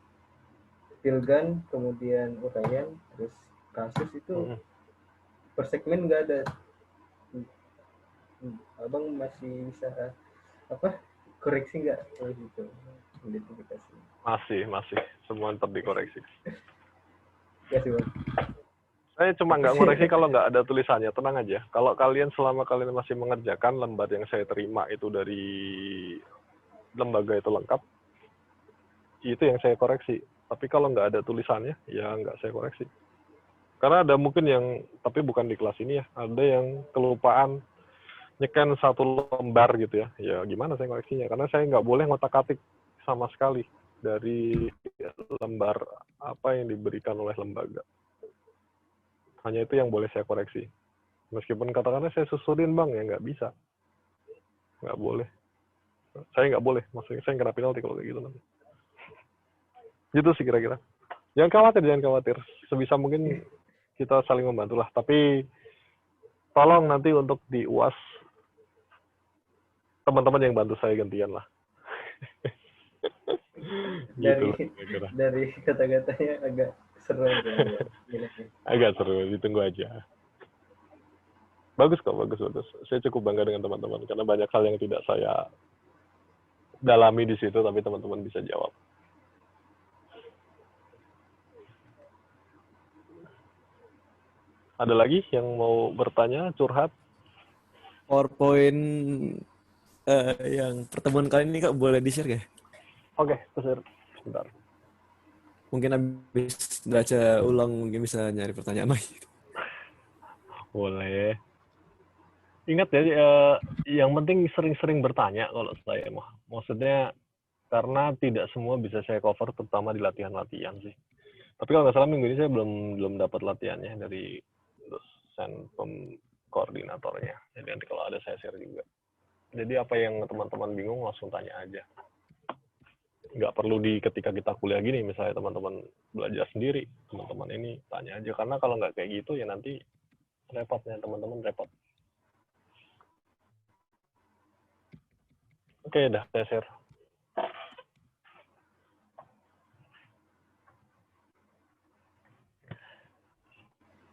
Pilgan, kemudian uraian, terus kasus itu per segmen nggak ada. Abang masih bisa koreksi nggak gitu identifikasi? Masih semua tetap dikoreksi. Ya sih, Bang. Saya cuma nggak ngoreksi kalau nggak ada tulisannya, tenang aja. Kalau selama kalian masih mengerjakan lembar yang saya terima itu dari lembaga itu lengkap, itu yang saya koreksi. Tapi kalau nggak ada tulisannya, ya nggak saya koreksi. Karena ada mungkin yang, tapi bukan di kelas ini ya, ada yang kelupaan nyeken 1 lembar gitu ya. Ya gimana saya koreksinya? Karena saya nggak boleh ngotak-atik sama sekali dari lembar apa yang diberikan oleh lembaga. Hanya itu yang boleh saya koreksi. Meskipun katakanlah saya susurin, Bang, ya nggak bisa. Nggak boleh. Saya nggak boleh. Maksudnya saya kena penalti kalau kayak gitu nanti. Gitu sih kira-kira. Jangan khawatir. Sebisa mungkin kita saling membantu lah. Tapi tolong nanti untuk di UAS, teman-teman yang bantu saya gantian lah. Dari kata-katanya agak seru. Agak seru, ditunggu aja. Bagus kok, bagus. Saya cukup bangga dengan teman-teman, karena banyak hal yang tidak saya dalami di situ, tapi teman-teman bisa jawab. Ada lagi yang mau bertanya, curhat? PowerPoint yang pertemuan kali ini Kak boleh di-share nggak? Oke, share. Sebentar. Mungkin habis baca ulang mungkin bisa nyari pertanyaan lagi. Boleh. Ingat ya, yang penting sering-sering bertanya kalau saya mah. Maksudnya Karena tidak semua bisa saya cover, terutama di latihan-latihan sih. Tapi kalau nggak salah minggu ini saya belum dapat latihannya dari dosen koordinatornya. Jadi nanti kalau ada saya share juga. Jadi apa yang teman-teman bingung langsung tanya aja. Nggak perlu ketika kita kuliah gini, misalnya teman-teman belajar sendiri, teman-teman ini tanya aja. Karena kalau nggak kayak gitu ya nanti repotnya teman-teman repot. Oke, dah saya share.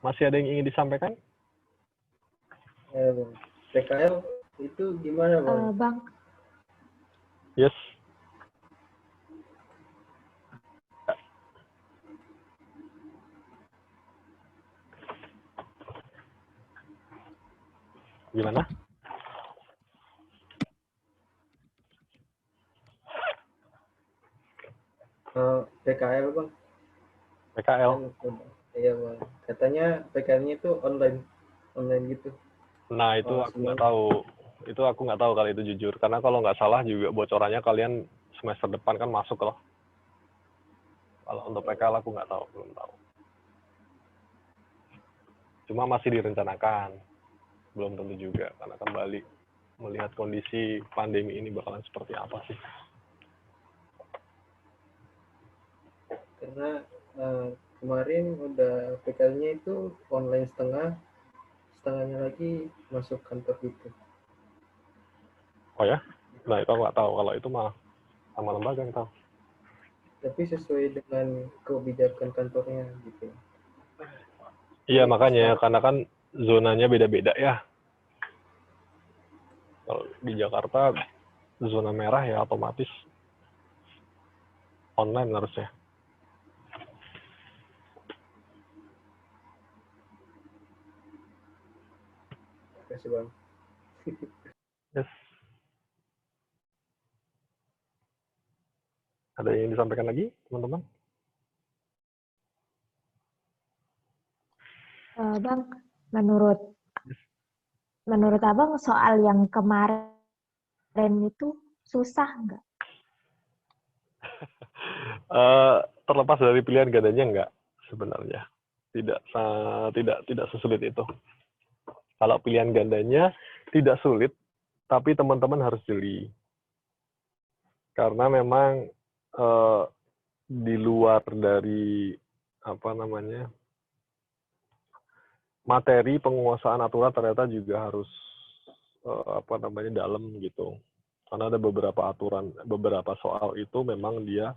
Masih ada yang ingin disampaikan? Bang. PKL itu gimana, Bang? Bang, Yes. Gimana? PKL, Bang. PKL. Iya, Bang. Katanya PKL-nya itu online gitu. Nah, itu aku nggak tahu. Itu aku nggak tahu kalau itu jujur. Karena kalau nggak salah juga bocorannya kalian semester depan kan masuk loh. Kalau untuk PKL aku nggak tahu, belum tahu. Cuma masih direncanakan. Belum tentu juga, karena kembali melihat kondisi pandemi ini bakalan seperti apa sih. Karena kemarin udah PKL-nya itu online setengahnya lagi masuk kantor gitu. Oh ya? Nah, itu aku nggak tahu. Kalau itu mah sama lembaga yang tahu. Tapi sesuai dengan kebijakan kantornya gitu. Iya, makanya. Karena kan zonanya beda-beda ya. Kalau di Jakarta, zona merah ya otomatis online harusnya. Terima kasih, Bang. Yes. Ada yang disampaikan lagi, teman-teman? Bang, menurut Abang soal yang kemarin itu susah nggak? Terlepas dari pilihan gandanya enggak sebenarnya. Tidak sesulit itu. Kalau pilihan gandanya tidak sulit, tapi teman-teman harus jeli. Karena memang di luar dari materi penguasaan aturan ternyata juga harus dalam gitu. Karena ada beberapa soal itu memang dia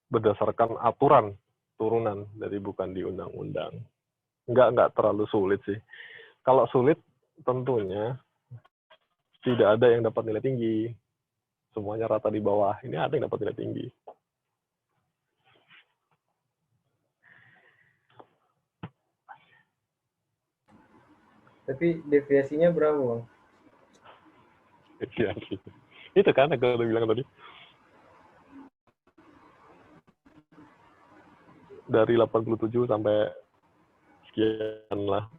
berdasarkan aturan turunan dari bukan di undang-undang. Nggak terlalu sulit sih. Kalau sulit tentunya tidak ada yang dapat nilai tinggi. Semuanya rata di bawah. Ini ada yang dapat nilai tinggi. Tapi deviasinya berapa, Bang? Deviasi. Itu kan aku udah bilang tadi. Dari 87 sampai sekian lah.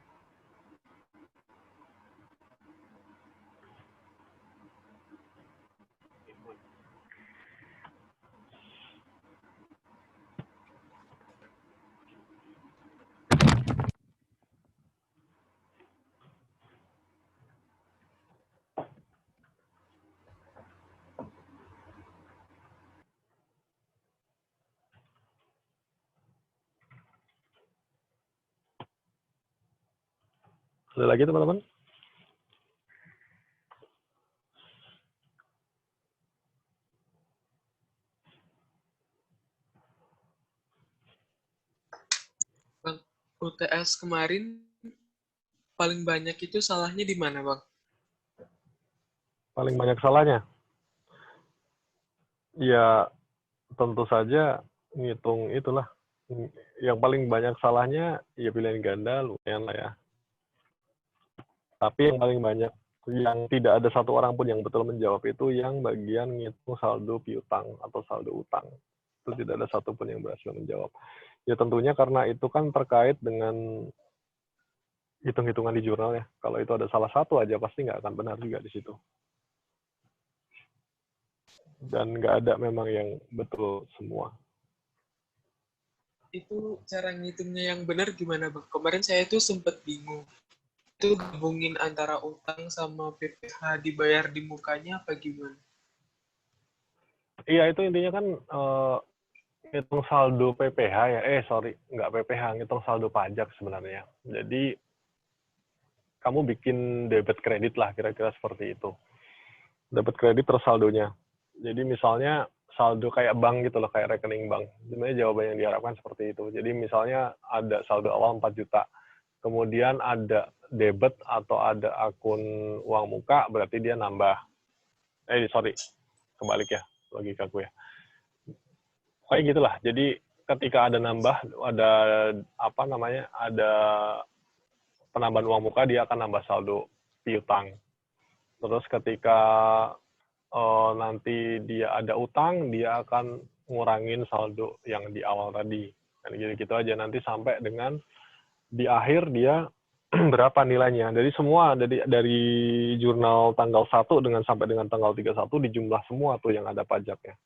Ada lagi teman-teman? Bang, UTS kemarin paling banyak itu salahnya di mana, Bang? Paling banyak salahnya? Ya, tentu saja ngitung itulah. Yang paling banyak salahnya ya pilihan ganda lumayan lah ya. Tapi yang paling banyak yang tidak ada satu orang pun yang betul menjawab itu yang bagian ngitung saldo piutang atau saldo utang. Itu tidak ada satu pun yang berhasil menjawab. Ya tentunya karena itu kan terkait dengan hitung-hitungan di jurnal ya. Kalau itu ada salah satu aja pasti nggak akan benar juga di situ. Dan nggak ada memang yang betul semua. Itu cara ngitungnya yang benar gimana, Bang? Kemarin saya tuh sempat bingung. Itu gabungin antara utang sama PPh dibayar di mukanya apa gimana? Iya, itu intinya kan ngitung saldo PPh ya. Sorry, nggak PPh, ngitung saldo pajak sebenarnya. Jadi kamu bikin debit kredit lah, kira-kira seperti itu. Debit kredit terus saldonya. Jadi misalnya saldo kayak bank gitu loh, kayak rekening bank. Sebenarnya jawaban yang diharapkan seperti itu. Jadi misalnya ada saldo awal 4 juta, kemudian ada debit atau ada akun uang muka, berarti dia nambah. Sorry, kebalik ya, logikaku ya. Kayak gitulah. Jadi ketika ada nambah, ada apa namanya, ada penambahan uang muka, dia akan nambah saldo piutang. Terus ketika nanti dia ada utang, dia akan ngurangin saldo yang di awal tadi. Dan gitu-gitu aja nanti sampai dengan di akhir dia berapa nilainya. Dari semua dari jurnal tanggal 1 dengan sampai dengan tanggal 31 dijumlah semua tuh yang ada pajaknya.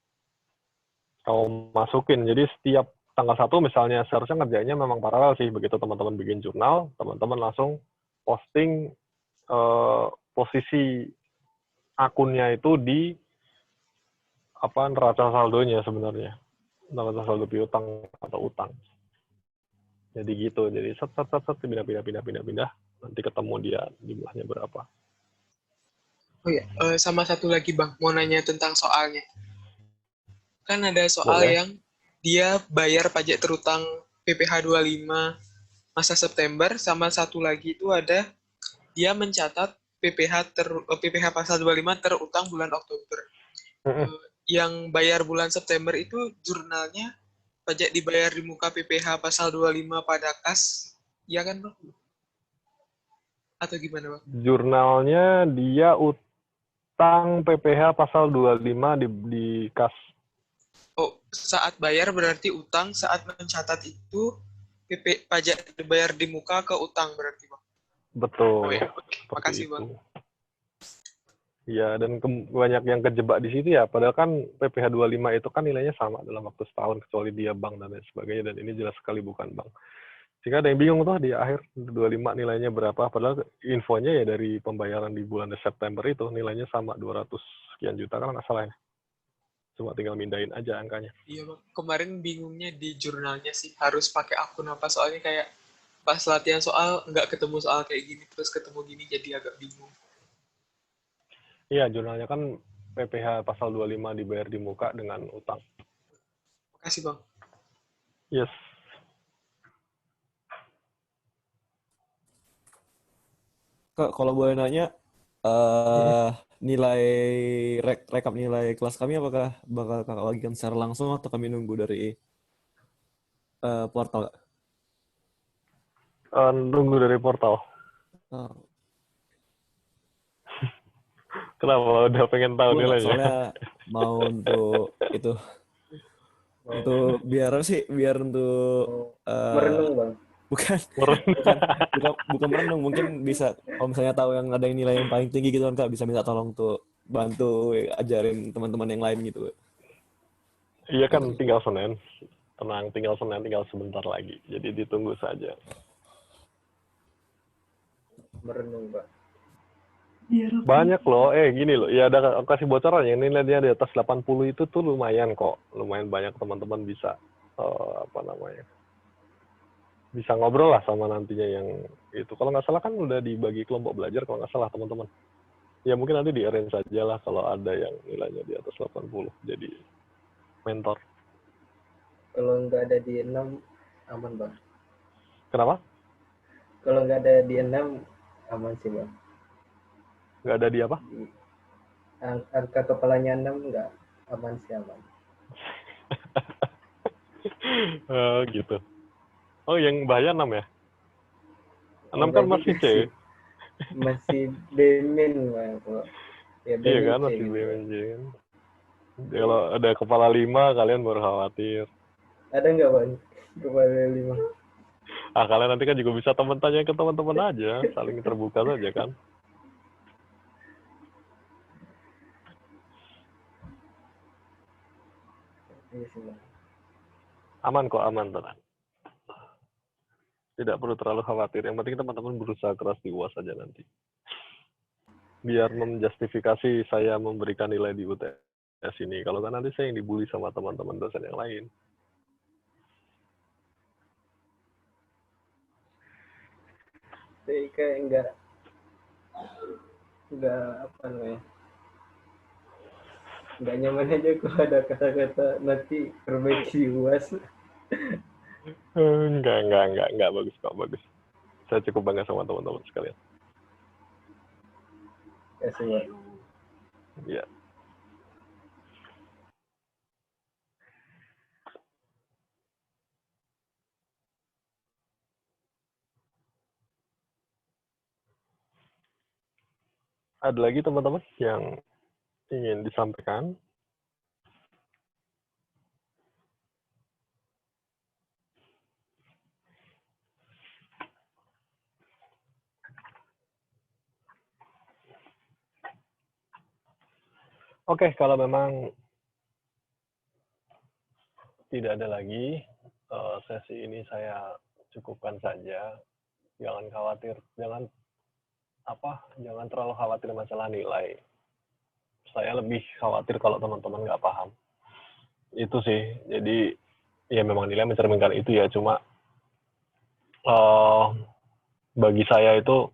Kamu masukin. Jadi setiap tanggal 1 misalnya seharusnya ngerjainnya memang paralel sih. Begitu teman-teman bikin jurnal, teman-teman langsung posting posisi akunnya itu di neraca saldonya sebenarnya, neraca saldo piutang atau utang. Jadi gitu, jadi set pindah nanti ketemu dia jumlahnya berapa. Oh ya, sama satu lagi Bang, mau nanya tentang soalnya. Kan ada soal Boleh. yang dia bayar pajak terutang PPh 25 masa September, sama satu lagi itu ada dia mencatat PPh pasal 25 terutang bulan Oktober. Yang bayar bulan September itu jurnalnya pajak dibayar di muka PPh pasal 25 pada kas, ya kan Bang? Atau gimana Bang? Jurnalnya dia utang PPh pasal 25 di kas. Oh, saat bayar berarti utang, saat mencatat itu pajak dibayar di muka ke utang berarti Bang? Betul. Oh ya, oke. Makasih Bang. Ya, dan banyak yang kejebak di situ ya. Padahal kan PPh 25 itu kan nilainya sama dalam waktu setahun, kecuali dia bank dan lain sebagainya. Dan ini jelas sekali bukan bank. Jika ada yang bingung tuh di akhir 25 nilainya berapa, padahal infonya ya dari pembayaran di bulan September itu nilainya sama 200 sekian juta kan nggak salah ya. Cuma tinggal mindahin aja angkanya. Iya Bang, kemarin bingungnya di jurnalnya sih harus pakai akun apa, soalnya kayak pas latihan soal nggak ketemu soal kayak gini, terus ketemu gini jadi agak bingung. Iya, jurnalnya kan PPh pasal 25 dibayar di muka dengan utang. Makasih Bang. Yes. Kak, kalau boleh nanya, nilai rekap nilai kelas kami apakah bakal kakak bagikan secara langsung atau kami nunggu dari portal? Nunggu dari portal. Oh. Kenapa udah pengen tahu nilainya? Soalnya mau untuk itu, untuk biar untuk merenung Bang. bukan merenung, mungkin bisa kalau misalnya tahu yang ada yang nilai yang paling tinggi gitu kan Kak, bisa minta tolong tuh bantu ajarin teman-teman yang lain gitu. Iya kan, tinggal Senin. Tenang, tinggal Senin, tinggal sebentar lagi. Jadi ditunggu saja. Merenung Pak. Banyak loh, gini loh, ya ada kasih bocoran ya, nilainya di atas 80 itu tuh lumayan kok. Lumayan banyak teman-teman bisa, bisa ngobrol lah sama nantinya yang itu. Kalau nggak salah kan udah dibagi kelompok belajar, kalau nggak salah teman-teman. Ya mungkin nanti di-arrange saja lah kalau ada yang nilainya di atas 80, jadi mentor. Kalau nggak ada di 6, aman Bang. Kenapa? Kalau nggak ada di 6, aman sih Bang. Nggak ada di apa? Angka kepalanya 6 nggak aman sih, aman. Gitu. Oh, yang bahaya 6 ya? 6 kan masih C. Masih B-min Bang. Ya, iya kan, masih B-min C kan. Kalau ada kepala 5, kalian baru khawatir. Ada nggak Bang kepala 5? Kalian nanti kan juga bisa tanya ke teman-teman aja, saling terbuka saja kan. Aman kok, aman tenang. Tidak perlu terlalu khawatir. Yang penting teman-teman berusaha keras di UAS saja nanti. Biar menjustifikasi saya memberikan nilai di UTS ini. Kalau kan nanti saya yang dibully sama teman-teman dosen yang lain. Jadi kayak enggak apa namanya, enggak nyaman aja kalau ada kata-kata nanti perbaiki UAS. Enggak, bagus kok, bagus. Saya cukup bangga sama teman-teman sekalian. Ya semua. Ya. Ada lagi teman-teman yang ingin disampaikan? Oke, kalau memang tidak ada lagi, sesi ini saya cukupkan saja. Jangan khawatir, jangan terlalu khawatir masalah nilai. Saya lebih khawatir kalau teman-teman nggak paham. Itu sih. Jadi ya memang nilai mencerminkan itu ya. Cuma bagi saya itu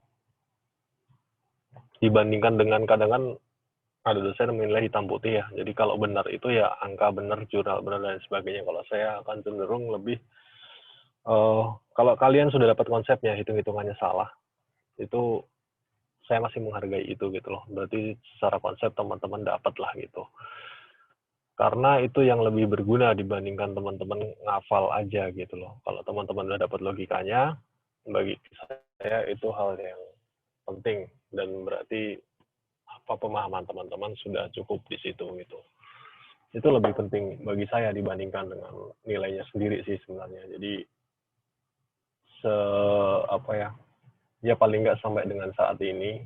dibandingkan dengan kadang kan ada dosen menilai hitam putih ya. Jadi kalau benar itu ya angka benar, jurnal benar dan sebagainya. Kalau saya akan cenderung lebih kalau kalian sudah dapat konsepnya, hitung-hitungannya salah, itu saya masih menghargai itu gitu loh. Berarti secara konsep teman-teman dapat lah gitu. Karena itu yang lebih berguna dibandingkan teman-teman ngafal aja gitu loh. Kalau teman-teman udah dapat logikanya, bagi saya itu hal yang penting dan berarti pemahaman teman-teman sudah cukup di situ gitu. Itu lebih penting bagi saya dibandingkan dengan nilainya sendiri sih sebenarnya. Jadi ya paling nggak sampai dengan saat ini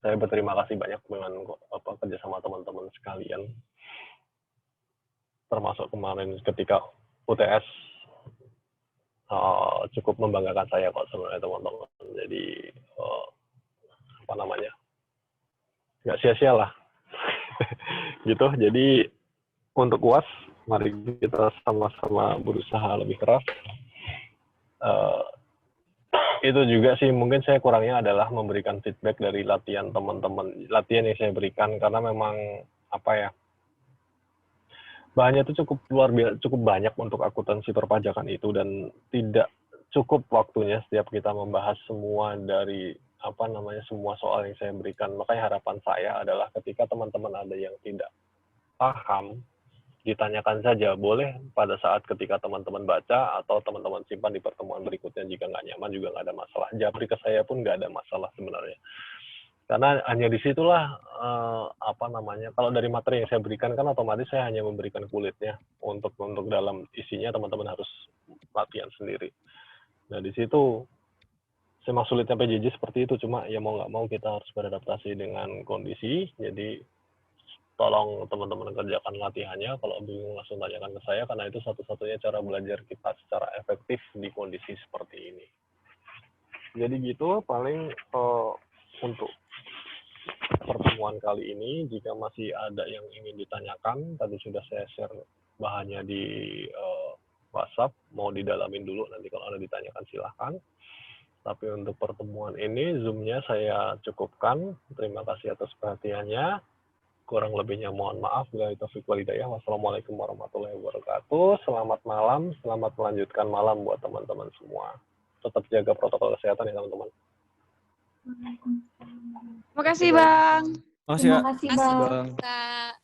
saya berterima kasih banyak dengan kerjasama teman-teman sekalian, termasuk kemarin ketika UTS cukup membanggakan saya kok sebenarnya teman-teman. Jadi nggak sia-sia lah gitu. Jadi untuk UAS mari kita sama-sama berusaha lebih keras. Itu juga sih mungkin saya kurangnya adalah memberikan feedback dari latihan teman-teman, latihan yang saya berikan, karena memang bahannya itu cukup luar biasa, cukup banyak untuk akuntansi perpajakan itu dan tidak cukup waktunya setiap kita membahas semua dari semua soal yang saya berikan. Makanya harapan saya adalah ketika teman-teman ada yang tidak paham, ditanyakan saja, boleh pada saat ketika teman-teman baca atau teman-teman simpan di pertemuan berikutnya. Jika nggak nyaman juga nggak ada masalah. Japri ke saya pun nggak ada masalah sebenarnya. Karena hanya disitulah kalau dari materi yang saya berikan kan otomatis saya hanya memberikan kulitnya, untuk dalam isinya teman-teman harus latihan sendiri. Nah di situ memang sulitnya PJJ seperti itu, cuma ya mau nggak mau kita harus beradaptasi dengan kondisi. Jadi tolong teman-teman kerjakan latihannya, kalau bingung langsung tanyakan ke saya, karena itu satu-satunya cara belajar kita secara efektif di kondisi seperti ini. Jadi gitu paling untuk pertemuan kali ini. Jika masih ada yang ingin ditanyakan, tadi sudah saya share bahannya di WhatsApp, mau didalamin dulu, nanti kalau ada ditanyakan silahkan. Tapi untuk pertemuan ini, Zoom-nya saya cukupkan. Terima kasih atas perhatiannya. Kurang lebihnya mohon maaf. Wassalamualaikum warahmatullahi wabarakatuh. Selamat malam, selamat melanjutkan malam buat teman-teman semua. Tetap jaga protokol kesehatan ya teman-teman. Terima kasih, Bang. Makasih ya. Terima kasih, Bang. Kak.